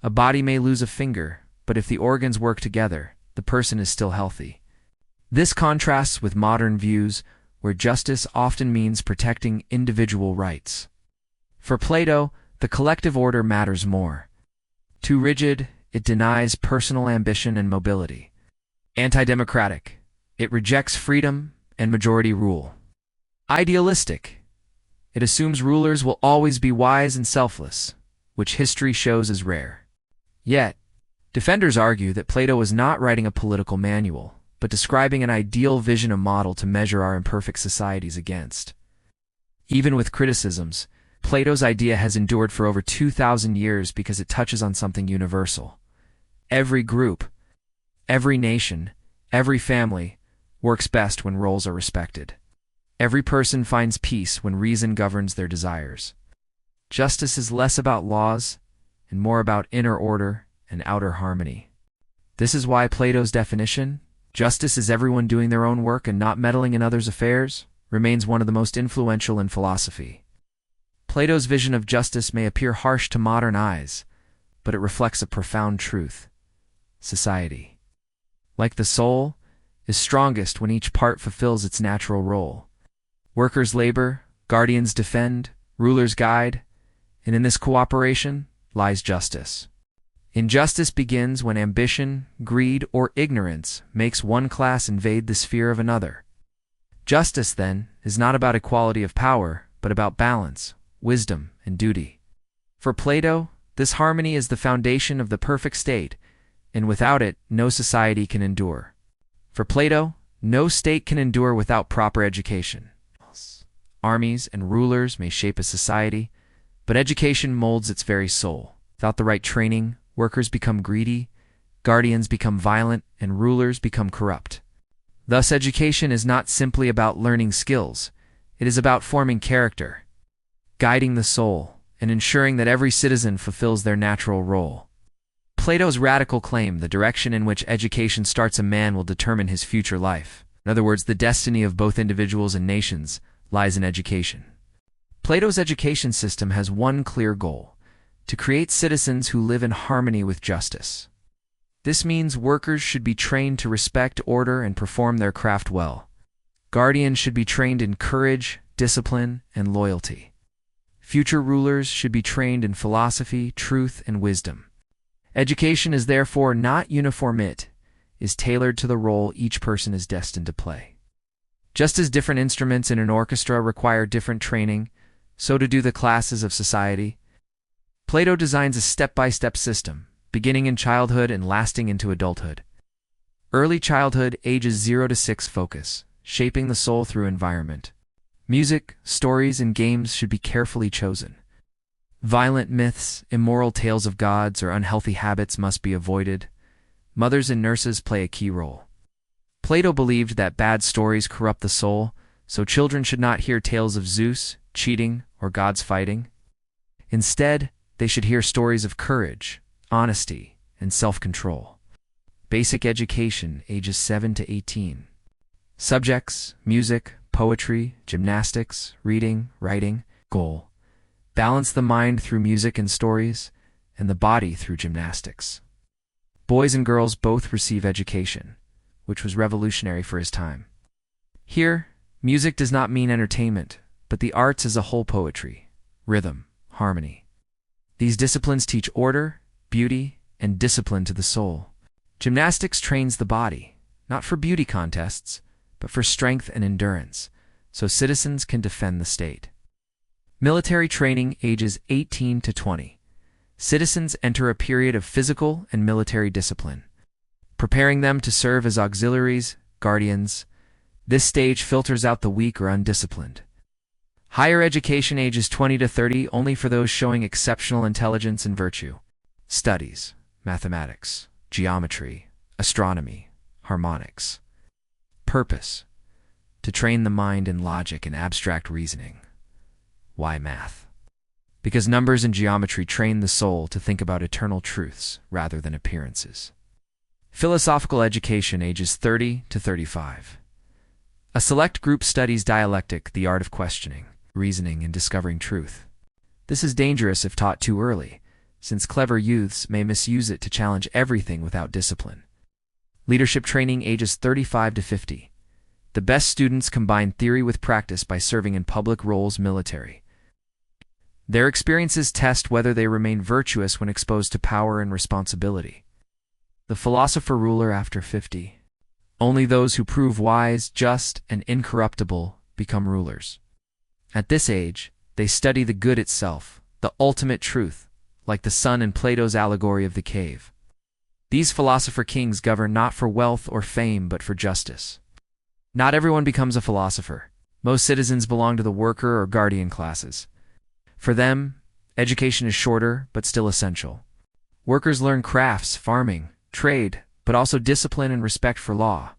A body may lose a finger, but if the organs work together, the person is still healthy. This contrasts with modern views where justice often means protecting individual rights. For Plato, the collective order matters more. Too rigid, it denies personal ambition and mobility. Anti-democratic, it rejects freedom and majority rule. Idealistic, it assumes rulers will always be wise and selfless, which history shows is rare. Yet, defenders argue that Plato was not writing a political manual, but describing an ideal vision, a model to measure our imperfect societies against. Even with criticisms, Plato's idea has endured for over 2,000 years because it touches on something universal. Every group, every nation, every family works best when roles are respected. Every person finds peace when reason governs their desires. Justice is less about laws and more about inner order and outer harmony. This is why Plato's definition, justice is everyone doing their own work and not meddling in others' affairs, remains one of the most influential in philosophy. Plato's vision of justice may appear harsh to modern eyes, but it reflects a profound truth. Society, like the soul, is strongest when each part fulfills its natural role. Workers labor, guardians defend, rulers guide, and in this cooperation lies justice. Injustice begins when ambition, greed, or ignorance makes one class invade the sphere of another. Justice, then, is not about equality of power, but about balance, wisdom, and duty. For Plato, this harmony is the foundation of the perfect state, and without it, no society can endure. For Plato, no state can endure without proper education. Armies and rulers may shape a society, but education molds its very soul. Without the right training, workers become greedy, guardians become violent, and rulers become corrupt. Thus, education is not simply about learning skills. It is about forming character, guiding the soul, and ensuring that every citizen fulfills their natural role. Plato's radical claim, the direction in which education starts a man will determine his future life. In other words, the destiny of both individuals and nations lies in education. Plato's education system has one clear goal: to create citizens who live in harmony with justice. This means workers should be trained to respect order and perform their craft well. Guardians should be trained in courage, discipline, and loyalty. Future rulers should be trained in philosophy, truth, and wisdom. Education is therefore not uniform, it is tailored to the role each person is destined to play. Just as different instruments in an orchestra require different training, so do the classes of society. Plato designs a step-by-step system, beginning in childhood and lasting into adulthood. Early childhood, ages 0 to 6 focus, shaping the soul through environment. Music, stories, and games should be carefully chosen. Violent myths, immoral tales of gods, or unhealthy habits must be avoided. Mothers and nurses play a key role. Plato believed that bad stories corrupt the soul, so children should not hear tales of Zeus, cheating, or gods fighting. Instead, they should hear stories of courage, honesty, and self-control. Basic education, ages 7 to 18. Subjects: music, poetry, gymnastics, reading, writing. Goal: balance the mind through music and stories, and the body through gymnastics. Boys and girls both receive education, which was revolutionary for his time. Here, music does not mean entertainment, but the arts as a whole: poetry, rhythm, harmony. These disciplines teach order, beauty, and discipline to the soul. Gymnastics trains the body, not for beauty contests, but for strength and endurance, so citizens can defend the state. Military training, ages 18 to 20. Citizens enter a period of physical and military discipline, preparing them to serve as auxiliaries, guardians. This stage filters out the weak or undisciplined. Higher education, ages 20 to 30, only for those showing exceptional intelligence and virtue. Studies: mathematics, geometry, astronomy, harmonics. Purpose: to train the mind in logic and abstract reasoning. Why math? Because numbers and geometry train the soul to think about eternal truths rather than appearances. Philosophical education, ages 30 to 35. A select group studies dialectic, the art of questioning, reasoning, and discovering truth. This is dangerous if taught too early, since clever youths may misuse it to challenge everything without discipline. Leadership training, ages 35 to 50. The best students combine theory with practice by serving in public roles, military. Their experiences test whether they remain virtuous when exposed to power and responsibility. The philosopher ruler after 50. Only those who prove wise, just, and incorruptible become rulers. At this age, they study the good itself, the ultimate truth, like the sun in Plato's allegory of the cave. These philosopher-kings govern not for wealth or fame but for justice. Not everyone becomes a philosopher. Most citizens belong to the worker or guardian classes. For them, education is shorter but still essential. Workers learn crafts, farming, trade, but also discipline and respect for law.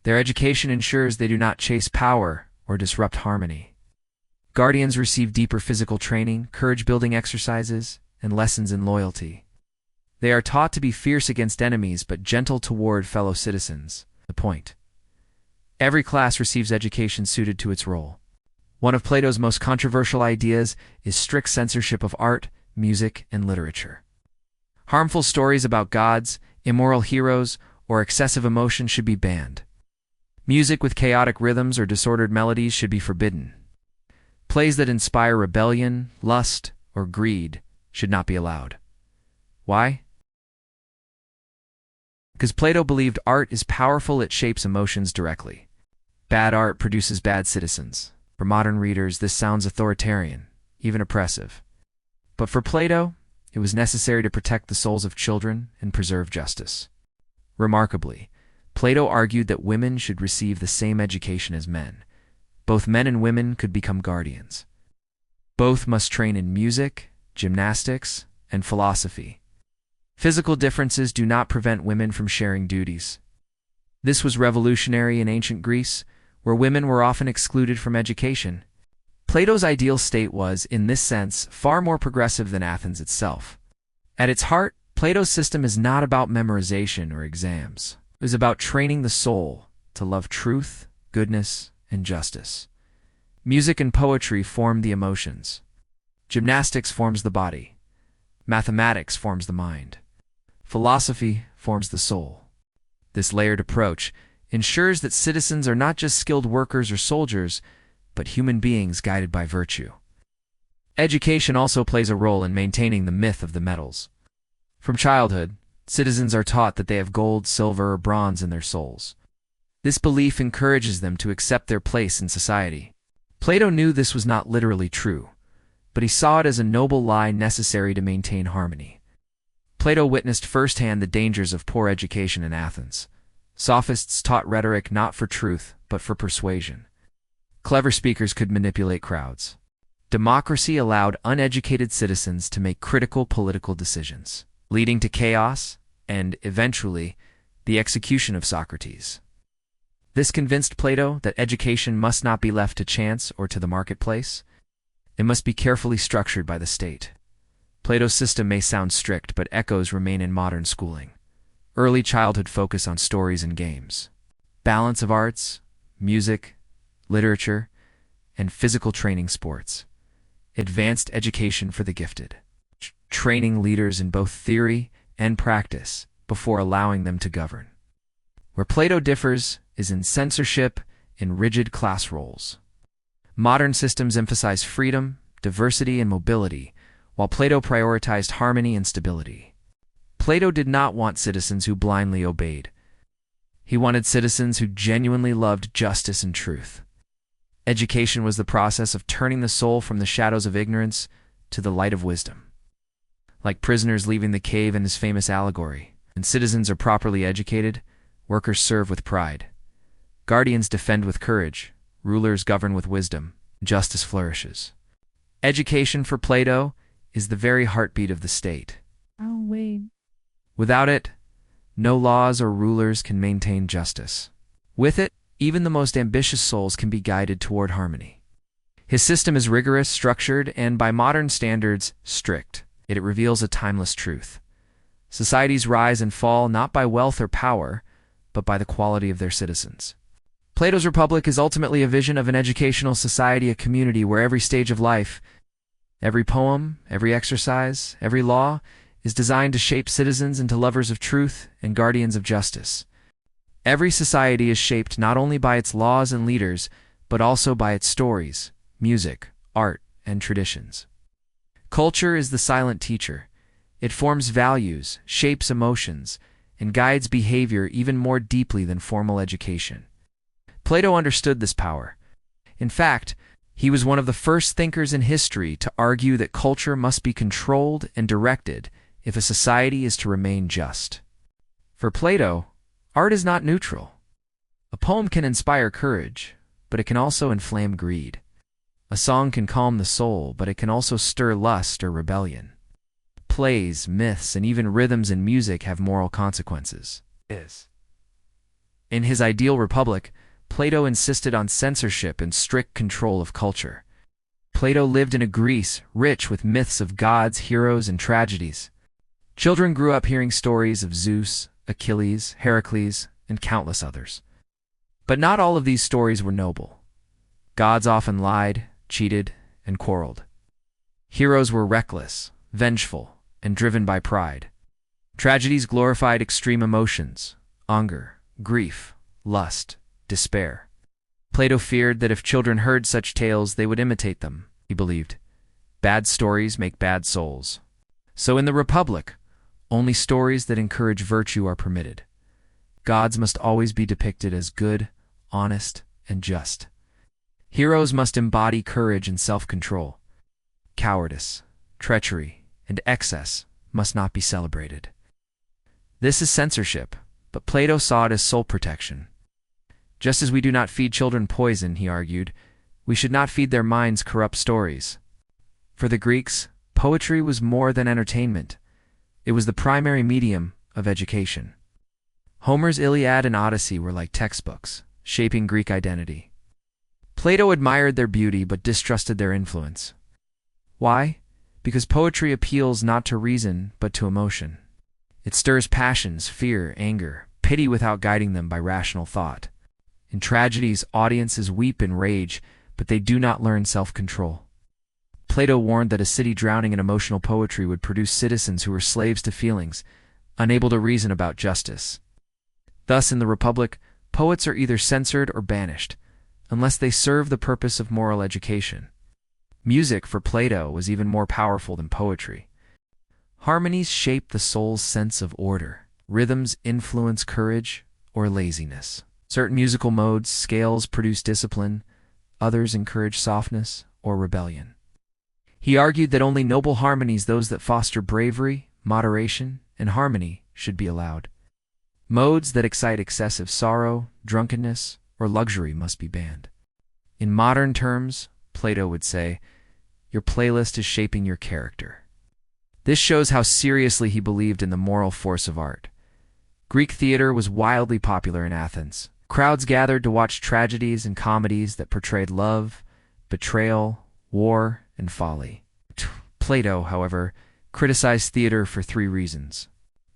Their education ensures they do not chase power or disrupt harmony. Guardians receive deeper physical training, courage-building exercises, and lessons in loyalty. They are taught to be fierce against enemies but gentle toward fellow citizens. The point: every class receives education suited to its role. One of Plato's most controversial ideas is strict censorship of art, music, and literature. Harmful stories about gods, immoral heroes, or excessive emotion should be banned. Music with chaotic rhythms or disordered melodies should be forbidden. Plays that inspire rebellion, lust, or greed should not be allowed. Why? Because Plato believed art is powerful, it shapes emotions directly. Bad art produces bad citizens. For modern readers, this sounds authoritarian, even oppressive. But for Plato, it was necessary to protect the souls of children and preserve justice. Remarkably, Plato argued that women should receive the same education as men. Both men and women could become guardians. Both must train in music, gymnastics, and philosophy. Physical differences do not prevent women from sharing duties. This was revolutionary in ancient Greece, where women were often excluded from education. Plato's ideal state was, in this sense, far more progressive than Athens itself. At its heart, Plato's system is not about memorization or exams. It is about training the soul to love truth, goodness, and justice. Music and poetry form the emotions. Gymnastics forms the body. Mathematics forms the mind. Philosophy forms the soul. This layered approach ensures that citizens are not just skilled workers or soldiers, but human beings guided by virtue. Education also plays a role in maintaining the myth of the metals. From childhood, citizens are taught that they have gold, silver, or bronze in their souls. This belief encourages them to accept their place in society. Plato knew this was not literally true, but he saw it as a noble lie necessary to maintain harmony. Plato witnessed firsthand the dangers of poor education in Athens. Sophists taught rhetoric not for truth, but for persuasion. Clever speakers could manipulate crowds. Democracy allowed uneducated citizens to make critical political decisions, leading to chaos and, eventually, the execution of Socrates. This convinced Plato that education must not be left to chance or to the marketplace. It must be carefully structured by the state. Plato's system may sound strict, but echoes remain in modern schooling. Early childhood focus on stories and games. Balance of arts, music, literature, and physical training sports. Advanced education for the gifted. Training leaders in both theory and practice before allowing them to govern. Where Plato differs is in censorship and rigid class roles. Modern systems emphasize freedom, diversity, and mobility, while Plato prioritized harmony and stability. Plato did not want citizens who blindly obeyed. He wanted citizens who genuinely loved justice and truth. Education was the process of turning the soul from the shadows of ignorance to the light of wisdom. Like prisoners leaving the cave in his famous allegory, when citizens are properly educated, workers serve with pride. Guardians defend with courage, rulers govern with wisdom, justice flourishes. Education for Plato is the very heartbeat of the state. Oh, wait. Without it, no laws or rulers can maintain justice. With it, even the most ambitious souls can be guided toward harmony. His system is rigorous, structured, and by modern standards, strict. Yet it reveals a timeless truth. Societies rise and fall not by wealth or power, but by the quality of their citizens. Plato's Republic is ultimately a vision of an educational society, a community where every stage of life, every poem, every exercise, every law, is designed to shape citizens into lovers of truth and guardians of justice. Every society is shaped not only by its laws and leaders, but also by its stories, music, art, and traditions. Culture is the silent teacher. It forms values, shapes emotions, and guides behavior even more deeply than formal education. Plato understood this power. In fact, he was one of the first thinkers in history to argue that culture must be controlled and directed if a society is to remain just. For Plato, art is not neutral. A poem can inspire courage, but it can also inflame greed. A song can calm the soul, but it can also stir lust or rebellion. Plays, myths, and even rhythms in music have moral consequences. In his ideal republic, Plato insisted on censorship and strict control of culture. Plato lived in a Greece rich with myths of gods, heroes, and tragedies. Children grew up hearing stories of Zeus, Achilles, Heracles, and countless others. But not all of these stories were noble. Gods often lied, cheated, and quarreled. Heroes were reckless, vengeful, and driven by pride. Tragedies glorified extreme emotions, anger, grief, lust, despair. Plato feared that if children heard such tales, they would imitate them, he believed. Bad stories make bad souls. So in the Republic, only stories that encourage virtue are permitted. Gods must always be depicted as good, honest, and just. Heroes must embody courage and self-control. Cowardice, treachery, and excess must not be celebrated. This is censorship, but Plato saw it as soul protection. Just as we do not feed children poison, he argued, we should not feed their minds corrupt stories. For the Greeks, poetry was more than entertainment. It was the primary medium of education. Homer's Iliad and Odyssey were like textbooks, shaping Greek identity. Plato admired their beauty but distrusted their influence. Why? Because poetry appeals not to reason but to emotion. It stirs passions, fear, anger, pity without guiding them by rational thought. In tragedies, audiences weep in rage, but they do not learn self-control. Plato warned that a city drowning in emotional poetry would produce citizens who were slaves to feelings, unable to reason about justice. Thus, in the Republic, poets are either censored or banished, unless they serve the purpose of moral education. Music, for Plato, was even more powerful than poetry. Harmonies shape the soul's sense of order. Rhythms influence courage or laziness. Certain musical modes, scales produce discipline, others encourage softness or rebellion. He argued that only noble harmonies, those that foster bravery, moderation, and harmony, should be allowed. Modes that excite excessive sorrow, drunkenness, or luxury must be banned. In modern terms, Plato would say, your playlist is shaping your character. This shows how seriously he believed in the moral force of art. Greek theater was wildly popular in Athens. Crowds gathered to watch tragedies and comedies that portrayed love, betrayal, war, and folly. Plato, however, criticized theater for 3 reasons.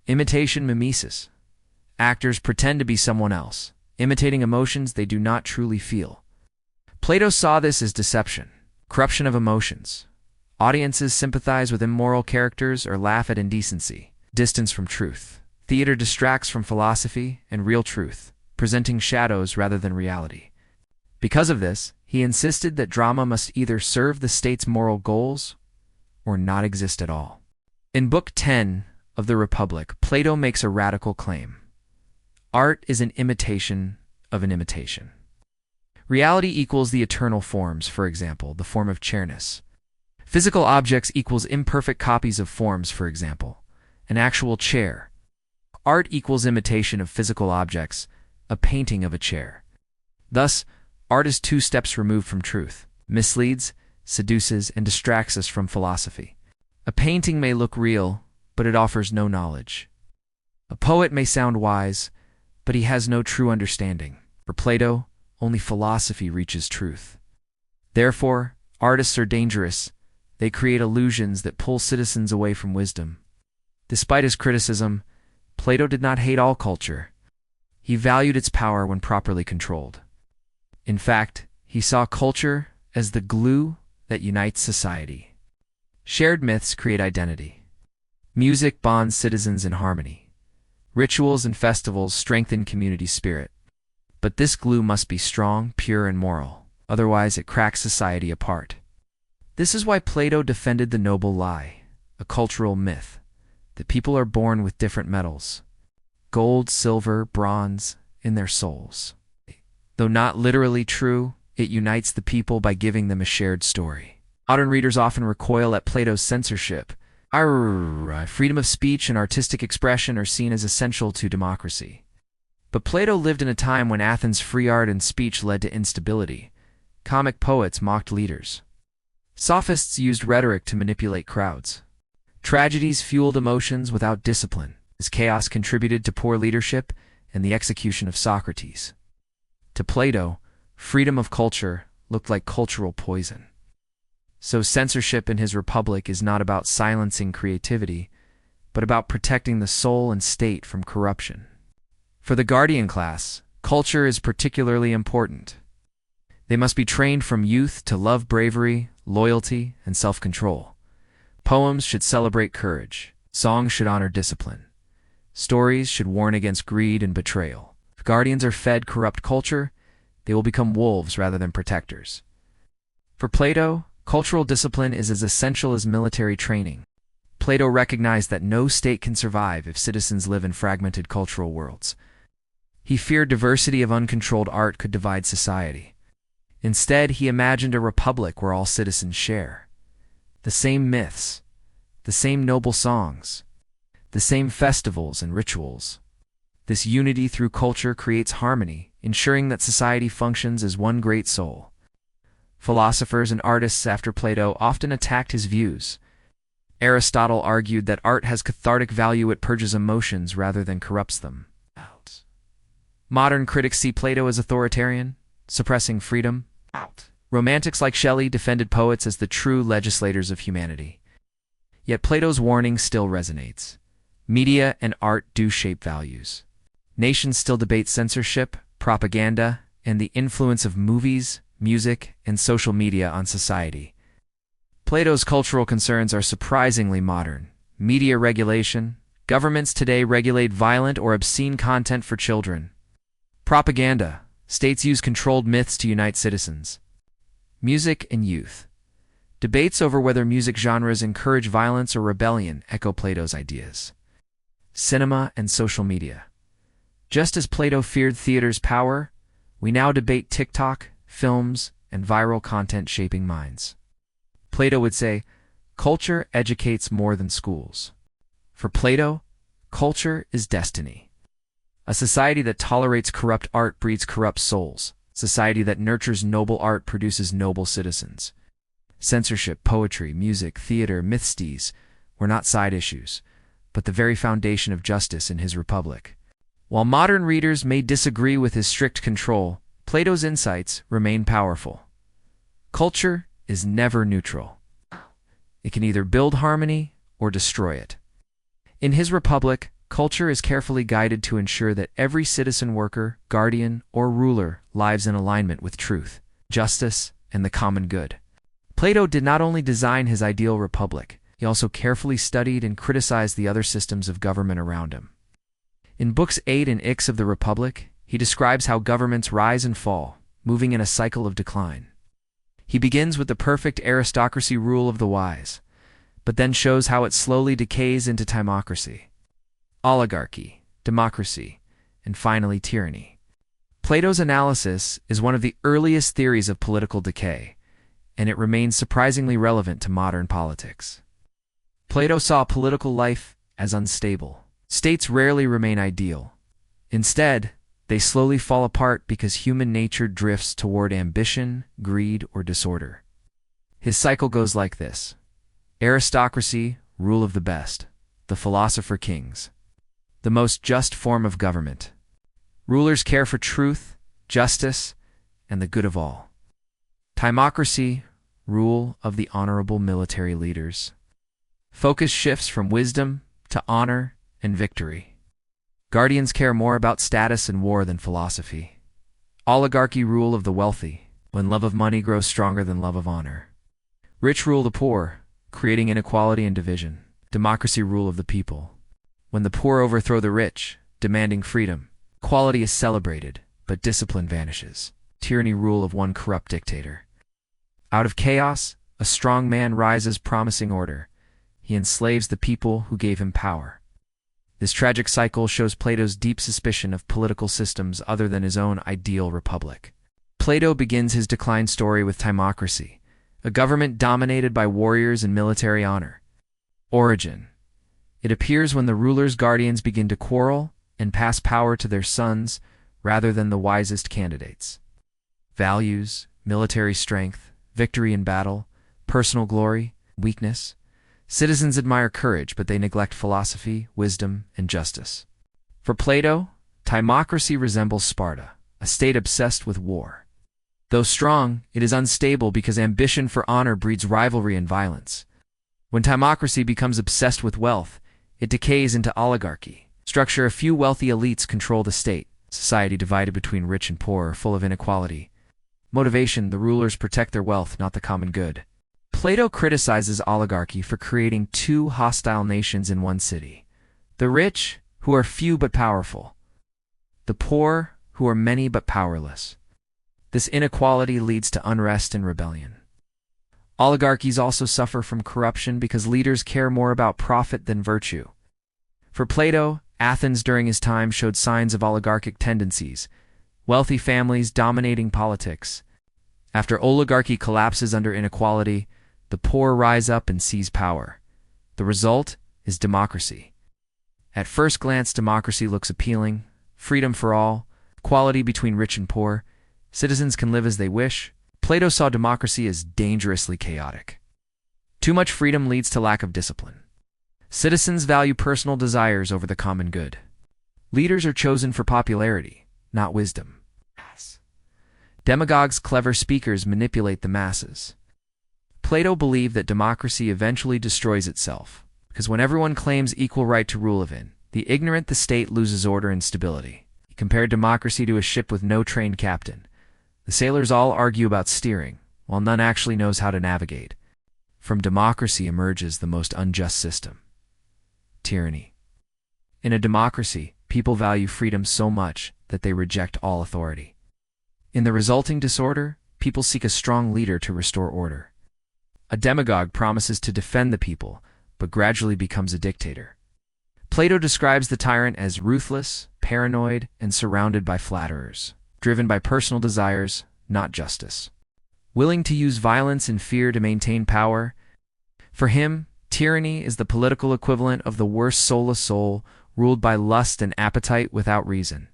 Imitation mimesis. Actors pretend to be someone else, imitating emotions they do not truly feel. Plato saw this as deception, corruption of emotions. Audiences sympathize with immoral characters or laugh at indecency, distance from truth. Theater distracts from philosophy and real truth, presenting shadows rather than reality. Because of this, he insisted that drama must either serve the state's moral goals or not exist at all. In Book 10 of the Republic, Plato makes a radical claim. Art is an imitation of an imitation. Reality equals the eternal forms, for example, the form of chairness. Physical objects equals imperfect copies of forms, for example, an actual chair. Art equals imitation of physical objects, a painting of a chair. Thus, art is 2 steps removed from truth, misleads, seduces, and distracts us from philosophy. A painting may look real, but it offers no knowledge. A poet may sound wise, but he has no true understanding. For Plato, only philosophy reaches truth. Therefore, artists are dangerous. They create illusions that pull citizens away from wisdom. Despite his criticism, Plato did not hate all culture. He valued its power when properly controlled. In fact, he saw culture as the glue that unites society. Shared myths create identity. Music bonds citizens in harmony. Rituals and festivals strengthen community spirit. But this glue must be strong, pure, and moral. Otherwise, it cracks society apart. This is why Plato defended the noble lie, a cultural myth, that people are born with different metals, gold, silver, bronze, in their souls. Though not literally true, it unites the people by giving them a shared story. Modern readers often recoil at Plato's censorship. Freedom of speech and artistic expression are seen as essential to democracy. But Plato lived in a time when Athens' free art and speech led to instability. Comic poets mocked leaders. Sophists used rhetoric to manipulate crowds. Tragedies fueled emotions without discipline. This chaos contributed to poor leadership and the execution of Socrates. To Plato, freedom of culture looked like cultural poison. So censorship in his Republic is not about silencing creativity, but about protecting the soul and state from corruption. For the guardian class, culture is particularly important. They must be trained from youth to love bravery, loyalty, and self-control. Poems should celebrate courage. Songs should honor discipline. Stories should warn against greed and betrayal. If guardians are fed corrupt culture, they will become wolves rather than protectors. For Plato, cultural discipline is as essential as military training. Plato recognized that no state can survive if citizens live in fragmented cultural worlds. He feared diversity of uncontrolled art could divide society. Instead, he imagined a republic where all citizens share the same myths, the same noble songs, the same festivals and rituals. This unity through culture creates harmony, ensuring that society functions as one great soul. Philosophers and artists after Plato often attacked his views. Aristotle argued that art has cathartic value, it purges emotions rather than corrupts them. Modern critics see Plato as authoritarian, suppressing freedom. Romantics like Shelley defended poets as the true legislators of humanity. Yet Plato's warning still resonates. Media and art do shape values. Nations still debate censorship, propaganda, and the influence of movies, music, and social media on society. Plato's cultural concerns are surprisingly modern. Media regulation. Governments today regulate violent or obscene content for children. Propaganda. States use controlled myths to unite citizens. Music and youth. Debates over whether music genres encourage violence or rebellion echo Plato's ideas. Cinema and social media. Just as Plato feared theater's power, we now debate TikTok, films, and viral content shaping minds. Plato would say, culture educates more than schools. For Plato, culture is destiny. A society that tolerates corrupt art breeds corrupt souls. Society that nurtures noble art produces noble citizens. Censorship, poetry, music, theater, myths were not side issues, but the very foundation of justice in his republic. While modern readers may disagree with his strict control, Plato's insights remain powerful. Culture is never neutral. It can either build harmony or destroy it. In his republic, culture is carefully guided to ensure that every citizen, worker, guardian, or ruler lives in alignment with truth, justice, and the common good. Plato did not only design his ideal republic, he also carefully studied and criticized the other systems of government around him. In Books 8 and 9 of the Republic, he describes how governments rise and fall, moving in a cycle of decline. He begins with the perfect aristocracy rule of the wise, but then shows how it slowly decays into timocracy, oligarchy, democracy, and finally tyranny. Plato's analysis is one of the earliest theories of political decay, and it remains surprisingly relevant to modern politics. Plato saw political life as unstable. States rarely remain ideal. Instead, they slowly fall apart because human nature drifts toward ambition, greed, or disorder. His cycle goes like this: aristocracy, rule of the best, the philosopher-kings, the most just form of government. Rulers care for truth, justice, and the good of all. Timocracy, rule of the honorable military leaders. Focus shifts from wisdom to honor and victory. Guardians care more about status and war than philosophy. Oligarchy, rule of the wealthy, when love of money grows stronger than love of honor. Rich rule the poor, creating inequality and division. Democracy, rule of the people, when the poor overthrow the rich, demanding freedom. Equality is celebrated, but discipline vanishes. Tyranny, rule of one corrupt dictator. Out of chaos, a strong man rises, promising order. He enslaves the people who gave him power. This tragic cycle shows Plato's deep suspicion of political systems other than his own ideal republic. Plato begins his decline story with timocracy, a government dominated by warriors and military honor. Origin: it appears when the ruler's guardians begin to quarrel and pass power to their sons rather than the wisest candidates. Values: military strength, victory in battle, personal glory, weakness. Citizens admire courage, but they neglect philosophy, wisdom, and justice. For Plato, timocracy resembles Sparta, a state obsessed with war. Though strong, it is unstable because ambition for honor breeds rivalry and violence. When timocracy becomes obsessed with wealth, it decays into oligarchy. Structure: a few wealthy elites control the state. Society divided between rich and poor, full of inequality. Motivation: the rulers protect their wealth, not the common good. Plato criticizes oligarchy for creating two hostile nations in one city: the rich, who are few but powerful; the poor, who are many but powerless. This inequality leads to unrest and rebellion. Oligarchies also suffer from corruption because leaders care more about profit than virtue. For Plato, Athens during his time showed signs of oligarchic tendencies, wealthy families dominating politics. After oligarchy collapses under inequality, the poor rise up and seize power. The result is democracy. At first glance, democracy looks appealing: freedom for all, equality between rich and poor, citizens can live as they wish. Plato saw democracy as dangerously chaotic. Too much freedom leads to lack of discipline. Citizens value personal desires over the common good. Leaders are chosen for popularity, not wisdom. Demagogues, clever speakers, manipulate the masses. Plato believed that democracy eventually destroys itself, because when everyone claims equal right to rule of it, the ignorant, the state loses order and stability. He compared democracy to a ship with no trained captain. The sailors all argue about steering, while none actually knows how to navigate. From democracy emerges the most unjust system: tyranny. In a democracy, people value freedom so much that they reject all authority. In the resulting disorder, people seek a strong leader to restore order. A demagogue promises to defend the people, but gradually becomes a dictator. Plato describes the tyrant as ruthless, paranoid, and surrounded by flatterers, driven by personal desires, not justice. Willing to use violence and fear to maintain power. For him, tyranny is the political equivalent of the worst soulless soul, ruled by lust and appetite without reason.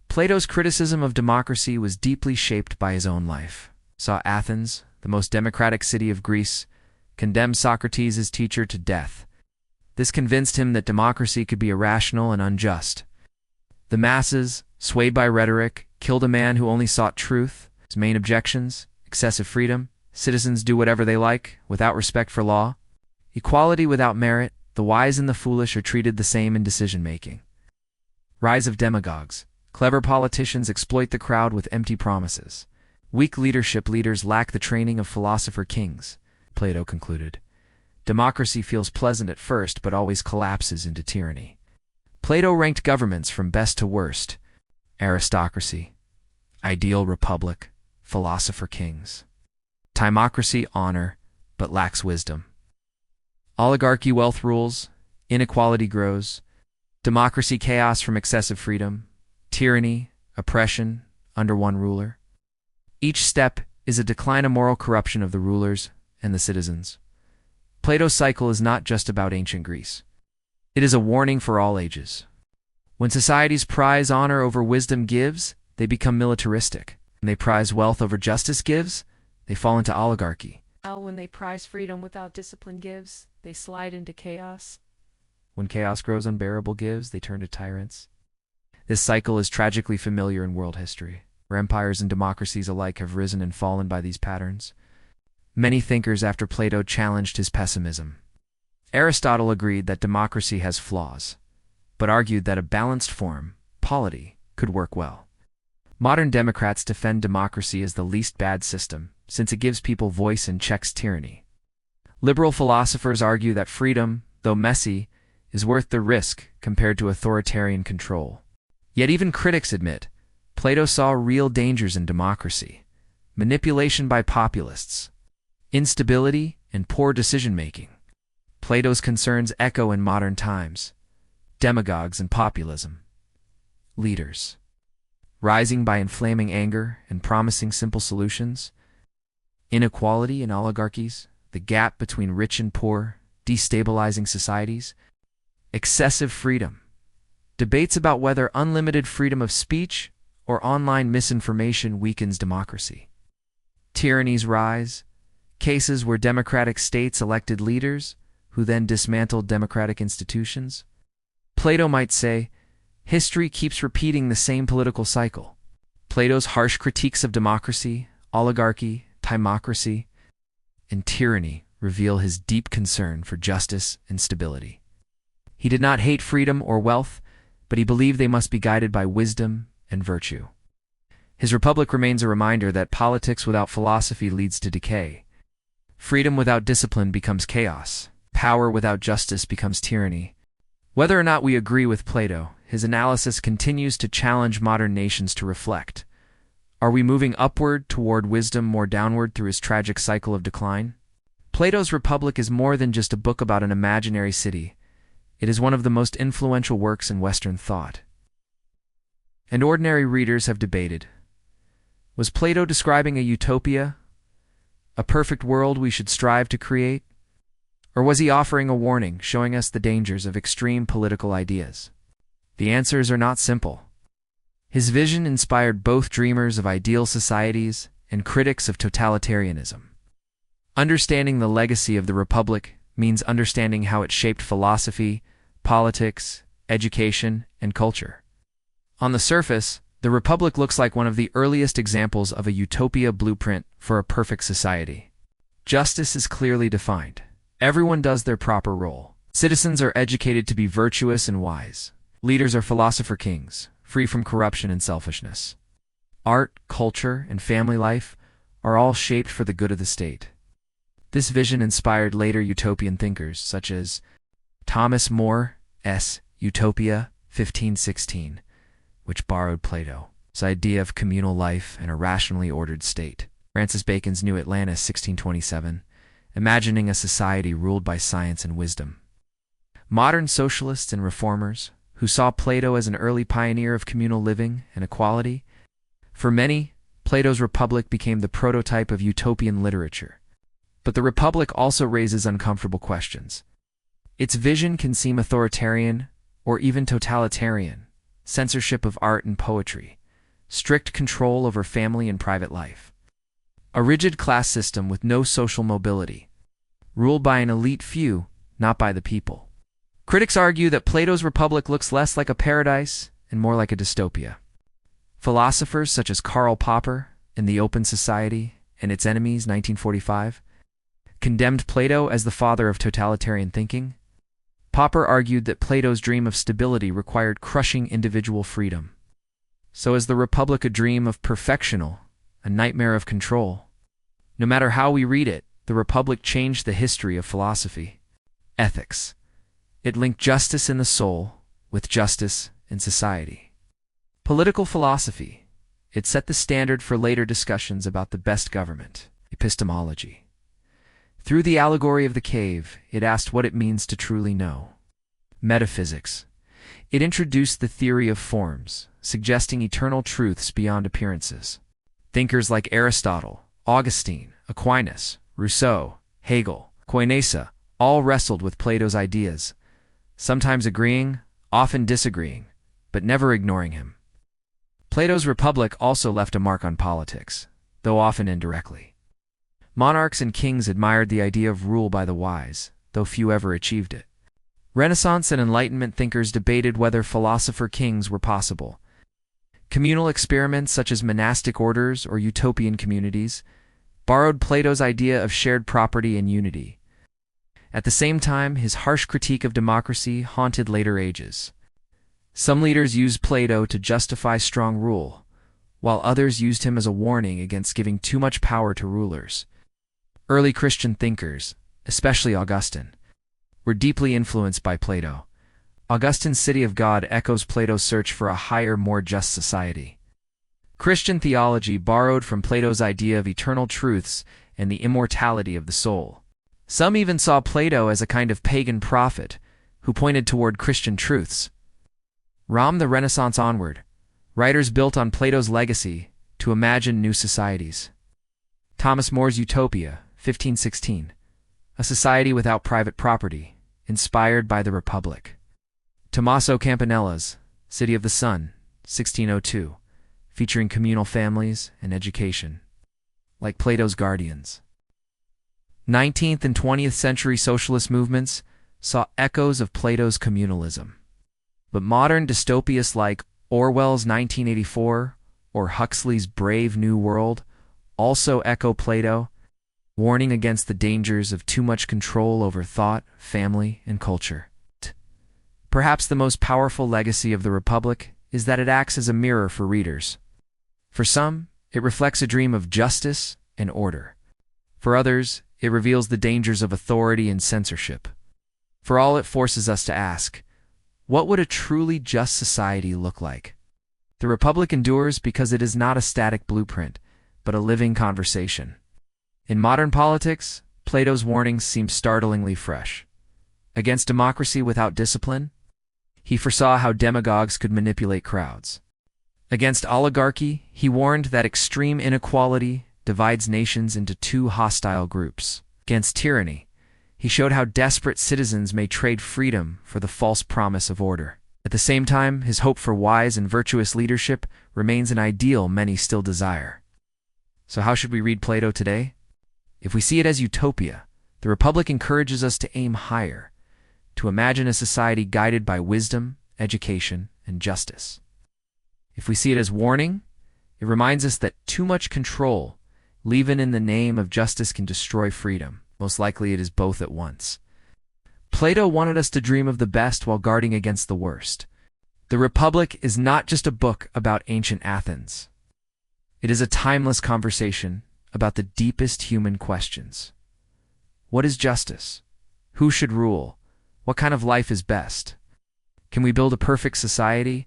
Plato's criticism of democracy was deeply shaped by his own life. Saw Athens, the most democratic city of Greece, condemn Socrates, his teacher, to death. This convinced him that democracy could be irrational and unjust. The masses, swayed by rhetoric, killed a man who only sought truth. His main objections: excessive freedom, citizens do whatever they like, without respect for law; equality without merit, the wise and the foolish are treated the same in decision-making. Rise of demagogues. Clever politicians exploit the crowd with empty promises. Weak leaders lack the training of philosopher-kings, Plato concluded. Democracy feels pleasant at first, but always collapses into tyranny. Plato ranked governments from best to worst: aristocracy, ideal republic, philosopher-kings; timocracy, honor, but lacks wisdom; oligarchy, wealth rules, inequality grows; democracy, chaos from excessive freedom; tyranny, oppression, under one ruler. Each step is a decline of moral corruption of the rulers and the citizens. Plato's cycle is not just about ancient Greece. It is a warning for all ages. When societies prize honor over wisdom gives, they become militaristic. When they prize wealth over justice gives, they fall into oligarchy. When they prize freedom without discipline gives, they slide into chaos. When chaos grows unbearable gives, they turn to tyrants. This cycle is tragically familiar in world history, where empires and democracies alike have risen and fallen by these patterns. Many thinkers after Plato challenged his pessimism. Aristotle agreed that democracy has flaws, but argued that a balanced form, polity, could work well. Modern democrats defend democracy as the least bad system, since it gives people voice and checks tyranny. Liberal philosophers argue that freedom, though messy, is worth the risk compared to authoritarian control. Yet even critics admit, Plato saw real dangers in democracy: manipulation by populists, instability, and poor decision-making. Plato's concerns echo in modern times: demagogues and populism, leaders rising by inflaming anger and promising simple solutions, inequality in oligarchies, the gap between rich and poor, destabilizing societies, excessive freedom, debates about whether unlimited freedom of speech or online misinformation weakens democracy. Tyrannies rise, cases where democratic states elected leaders who then dismantled democratic institutions. Plato might say, history keeps repeating the same political cycle. Plato's harsh critiques of democracy, oligarchy, timocracy, and tyranny reveal his deep concern for justice and stability. He did not hate freedom or wealth, but he believed they must be guided by wisdom and virtue. His Republic remains a reminder that politics without philosophy leads to decay. Freedom without discipline becomes chaos. Power without justice becomes tyranny. Whether or not we agree with Plato, his analysis continues to challenge modern nations to reflect. Are we moving upward toward wisdom or downward through his tragic cycle of decline? Plato's Republic is more than just a book about an imaginary city. It is one of the most influential works in Western thought. And ordinary readers have debated, was Plato describing a utopia, a perfect world we should strive to create? Or was he offering a warning, showing us the dangers of extreme political ideas? The answers are not simple. His vision inspired both dreamers of ideal societies and critics of totalitarianism. Understanding the legacy of the Republic means understanding how it shaped philosophy, politics, education, and culture. On the surface, the Republic looks like one of the earliest examples of a utopia blueprint for a perfect society. Justice is clearly defined. Everyone does their proper role. Citizens are educated to be virtuous and wise. Leaders are philosopher-kings, free from corruption and selfishness. Art, culture, and family life are all shaped for the good of the state. This vision inspired later utopian thinkers such as Thomas More's Utopia 1516, which borrowed Plato's idea of communal life and a rationally ordered state. Francis Bacon's New Atlantis 1627, imagining a society ruled by science and wisdom. Modern socialists and reformers, who saw Plato as an early pioneer of communal living and equality. For many, Plato's Republic became the prototype of utopian literature. But the Republic also raises uncomfortable questions. Its vision can seem authoritarian, or even totalitarian, censorship of art and poetry, strict control over family and private life. A rigid class system with no social mobility, ruled by an elite few, not by the people. Critics argue that Plato's Republic looks less like a paradise and more like a dystopia. Philosophers such as Karl Popper in The Open Society and Its Enemies, 1945, condemned Plato as the father of totalitarian thinking. Popper argued that Plato's dream of stability required crushing individual freedom. So is the Republic a dream of perfectional, a nightmare of control? No matter how we read it, the Republic changed the history of philosophy. Ethics. It linked justice in the soul with justice in society. Political philosophy. It set the standard for later discussions about the best government. Epistemology. Through the allegory of the cave, it asked what it means to truly know. Metaphysics. It introduced the theory of forms, suggesting eternal truths beyond appearances. Thinkers like Aristotle, Augustine, Aquinas, Rousseau, Hegel, Koinesa all wrestled with Plato's ideas, sometimes agreeing, often disagreeing, but never ignoring him. Plato's Republic also left a mark on politics, though often indirectly. Monarchs and kings admired the idea of rule by the wise, though few ever achieved it. Renaissance and Enlightenment thinkers debated whether philosopher-kings were possible. Communal experiments such as monastic orders or utopian communities borrowed Plato's idea of shared property and unity. At the same time, his harsh critique of democracy haunted later ages. Some leaders used Plato to justify strong rule, while others used him as a warning against giving too much power to rulers. Early Christian thinkers, especially Augustine, were deeply influenced by Plato. Augustine's City of God echoes Plato's search for a higher, more just society. Christian theology borrowed from Plato's idea of eternal truths and the immortality of the soul. Some even saw Plato as a kind of pagan prophet who pointed toward Christian truths. From the Renaissance onward, writers built on Plato's legacy to imagine new societies. Thomas More's Utopia, 1516, a society without private property, inspired by the Republic. Tommaso Campanella's City of the Sun, 1602, featuring communal families and education, like Plato's Guardians. 19th and 20th century socialist movements saw echoes of Plato's communalism. But modern dystopias like Orwell's 1984 or Huxley's Brave New World also echo Plato, warning against the dangers of too much control over thought, family, and culture. Perhaps the most powerful legacy of the Republic is that it acts as a mirror for readers. For some, it reflects a dream of justice and order. For others, it reveals the dangers of authority and censorship. For all, it forces us to ask, what would a truly just society look like? The Republic endures because it is not a static blueprint, but a living conversation. In modern politics, Plato's warnings seem startlingly fresh. Against democracy without discipline, he foresaw how demagogues could manipulate crowds. Against oligarchy, he warned that extreme inequality divides nations into two hostile groups. Against tyranny, he showed how desperate citizens may trade freedom for the false promise of order. At the same time, his hope for wise and virtuous leadership remains an ideal many still desire. So how should we read Plato today? If we see it as utopia, the Republic encourages us to aim higher, to imagine a society guided by wisdom, education, and justice. If we see it as warning, it reminds us that too much control, even in the name of justice, can destroy freedom. Most likely it is both at once. Plato wanted us to dream of the best while guarding against the worst. The Republic is not just a book about ancient Athens. It is a timeless conversation about the deepest human questions. What is justice? Who should rule? What kind of life is best? Can we build a perfect society,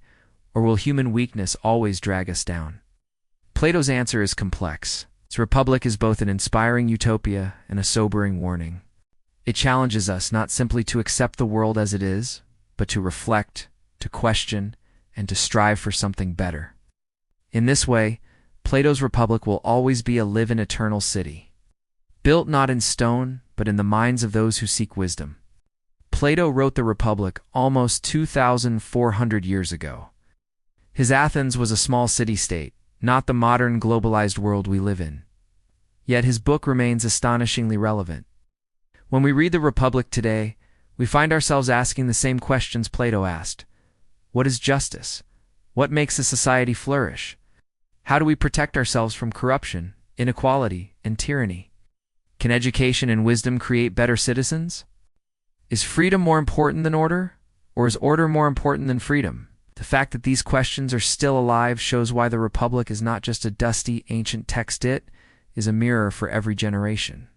or will human weakness always drag us down? Plato's answer is complex. Its Republic is both an inspiring utopia and a sobering warning. It challenges us not simply to accept the world as it is, but to reflect, to question, and to strive for something better. In this way, Plato's Republic will always be a live-in eternal city, built not in stone, but in the minds of those who seek wisdom. Plato wrote the Republic almost 2,400 years ago. His Athens was a small city-state, not the modern globalized world we live in. Yet his book remains astonishingly relevant. When we read the Republic today, we find ourselves asking the same questions Plato asked. What is justice? What makes a society flourish? How do we protect ourselves from corruption, inequality, and tyranny? Can education and wisdom create better citizens? Is freedom more important than order? Or is order more important than freedom? The fact that these questions are still alive shows why the Republic is not just a dusty, ancient text. It is a mirror for every generation.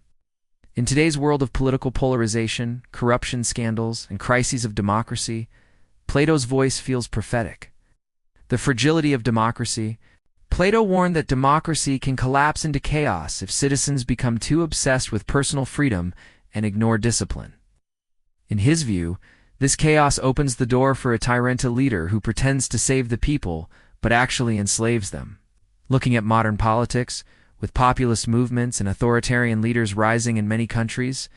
In today's world of political polarization, corruption scandals, and crises of democracy, Plato's voice feels prophetic. The fragility of democracy. Plato warned that democracy can collapse into chaos if citizens become too obsessed with personal freedom and ignore discipline. In his view, this chaos opens the door for a tyrannical leader who pretends to save the people but actually enslaves them. Looking at modern politics, with populist movements and authoritarian leaders rising in many countries,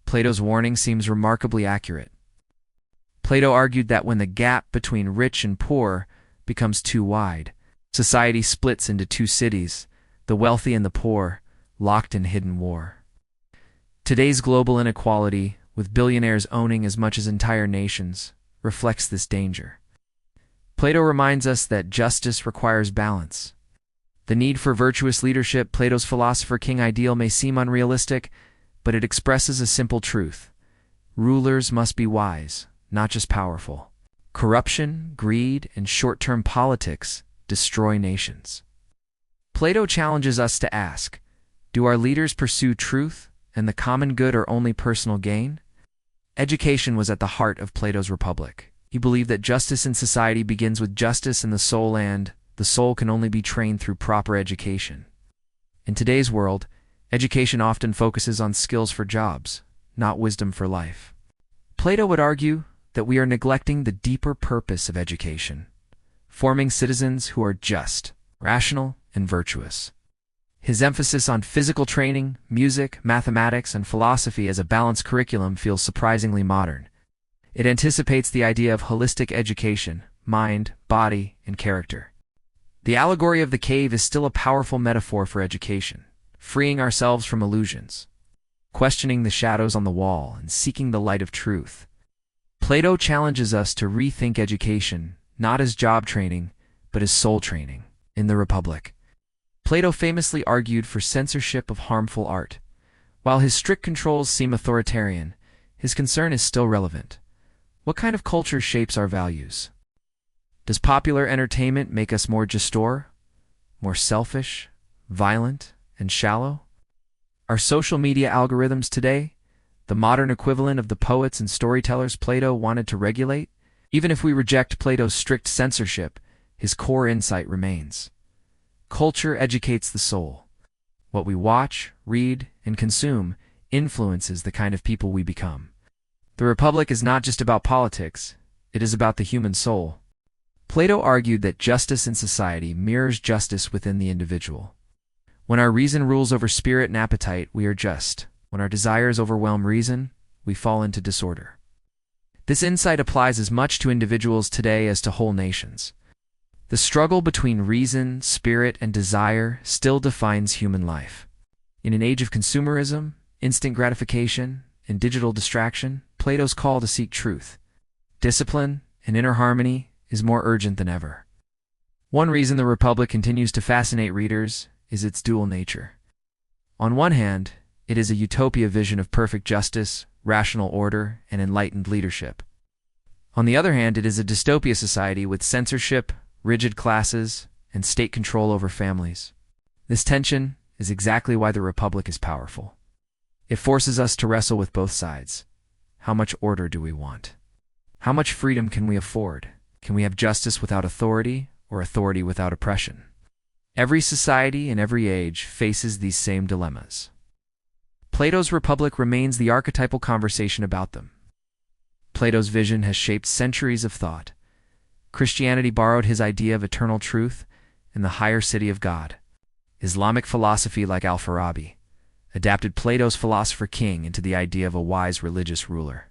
Plato's warning seems remarkably accurate. Plato argued that when the gap between rich and poor becomes too wide, society splits into two cities, the wealthy and the poor, locked in hidden war. Today's global inequality, with billionaires owning as much as entire nations, reflects this danger. Plato reminds us that justice requires balance. The need for virtuous leadership. Plato's philosopher-king ideal may seem unrealistic, but it expresses a simple truth. Rulers must be wise, not just powerful. Corruption, greed, and short-term politics destroy nations. Plato challenges us to ask, do our leaders pursue truth and the common good or only personal gain? Education was at the heart of Plato's Republic. He believed that justice in society begins with justice in the soul, and the soul can only be trained through proper education. In today's world, education often focuses on skills for jobs, not wisdom for life. Plato would argue that we are neglecting the deeper purpose of education, forming citizens who are just, rational, and virtuous. His emphasis on physical training, music, mathematics, and philosophy as a balanced curriculum feels surprisingly modern. It anticipates the idea of holistic education, mind, body, and character. The allegory of the cave is still a powerful metaphor for education, freeing ourselves from illusions, questioning the shadows on the wall, and seeking the light of truth. Plato challenges us to rethink education, not as job training, but as soul training. In the Republic, Plato famously argued for censorship of harmful art. While his strict controls seem authoritarian, his concern is still relevant. What kind of culture shapes our values? Does popular entertainment make us more justor, more selfish, violent, and shallow? Are social media algorithms today the modern equivalent of the poets and storytellers Plato wanted to regulate? Even if we reject Plato's strict censorship, his core insight remains. Culture educates the soul. What we watch, read, and consume influences the kind of people we become. The Republic is not just about politics, it is about the human soul. Plato argued that justice in society mirrors justice within the individual. When our reason rules over spirit and appetite, we are just. When our desires overwhelm reason, we fall into disorder. This insight applies as much to individuals today as to whole nations. The struggle between reason, spirit, and desire still defines human life. In an age of consumerism, instant gratification, and digital distraction, Plato's call to seek truth, discipline, and inner harmony is more urgent than ever. One reason the Republic continues to fascinate readers is its dual nature. On one hand, it is a utopia vision of perfect justice, rational order, and enlightened leadership. On the other hand, it is a dystopia society with censorship, rigid classes, and state control over families. This tension is exactly why the Republic is powerful. It forces us to wrestle with both sides. How much order do we want? How much freedom can we afford? Can we have justice without authority, or authority without oppression? Every society in every age faces these same dilemmas. Plato's Republic remains the archetypal conversation about them. Plato's vision has shaped centuries of thought. Christianity borrowed his idea of eternal truth and the higher city of God. Islamic philosophy like Al-Farabi, adapted Plato's philosopher-king into the idea of a wise religious ruler.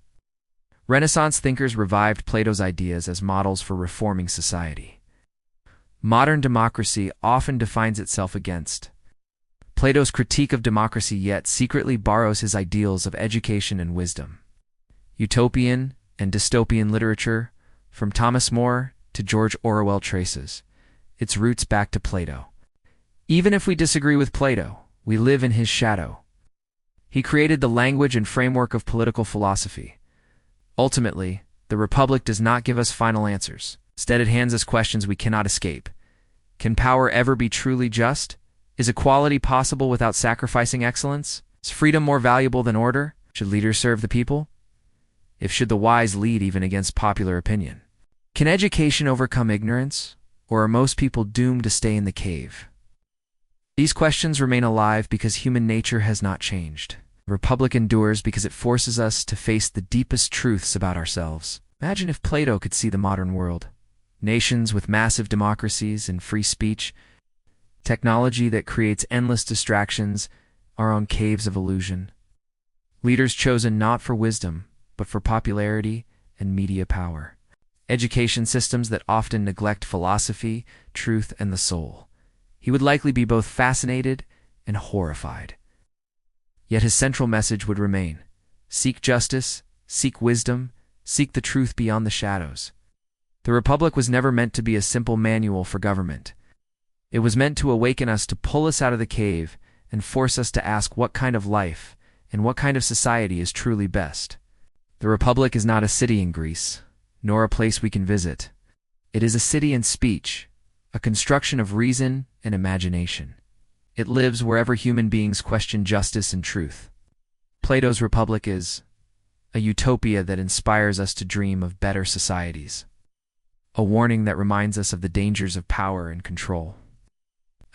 Renaissance thinkers revived Plato's ideas as models for reforming society. Modern democracy often defines itself against Plato's critique of democracy, yet secretly borrows his ideals of education and wisdom. Utopian and dystopian literature, from Thomas More to George Orwell, traces its roots back to Plato. Even if we disagree with Plato, we live in his shadow. He created the language and framework of political philosophy. Ultimately, the Republic does not give us final answers. Instead, it hands us questions we cannot escape. Can power ever be truly just? Is equality possible without sacrificing excellence? Is freedom more valuable than order? Should leaders serve the people? If should the wise lead even against popular opinion? Can education overcome ignorance? Or are most people doomed to stay in the cave? These questions remain alive because human nature has not changed. The Republic endures because it forces us to face the deepest truths about ourselves. Imagine if Plato could see the modern world. Nations with massive democracies and free speech, technology that creates endless distractions, our own caves of illusion. Leaders chosen not for wisdom, but for popularity and media power. Education systems that often neglect philosophy, truth, and the soul. He would likely be both fascinated and horrified. Yet his central message would remain: seek justice, seek wisdom, seek the truth beyond the shadows. The Republic was never meant to be a simple manual for government. It was meant to awaken us, to pull us out of the cave and force us to ask what kind of life and what kind of society is truly best. The Republic is not a city in Greece, nor a place we can visit. It is a city in speech, a construction of reason and imagination. It lives wherever human beings question justice and truth. Plato's Republic is a utopia that inspires us to dream of better societies, a warning that reminds us of the dangers of power and control,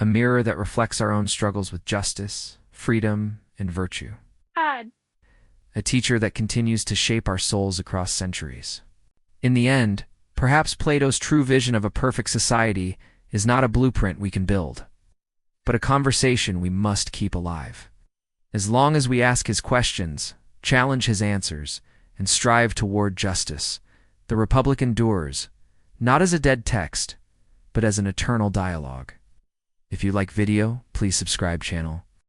a mirror that reflects our own struggles with justice, freedom, and virtue, a teacher that continues to shape our souls across centuries. In the end, perhaps Plato's true vision of a perfect society is not a blueprint we can build, but a conversation we must keep alive. As long as we ask his questions, challenge his answers, and strive toward justice, the Republic endures, not as a dead text, but as an eternal dialogue. If you like video, please subscribe channel.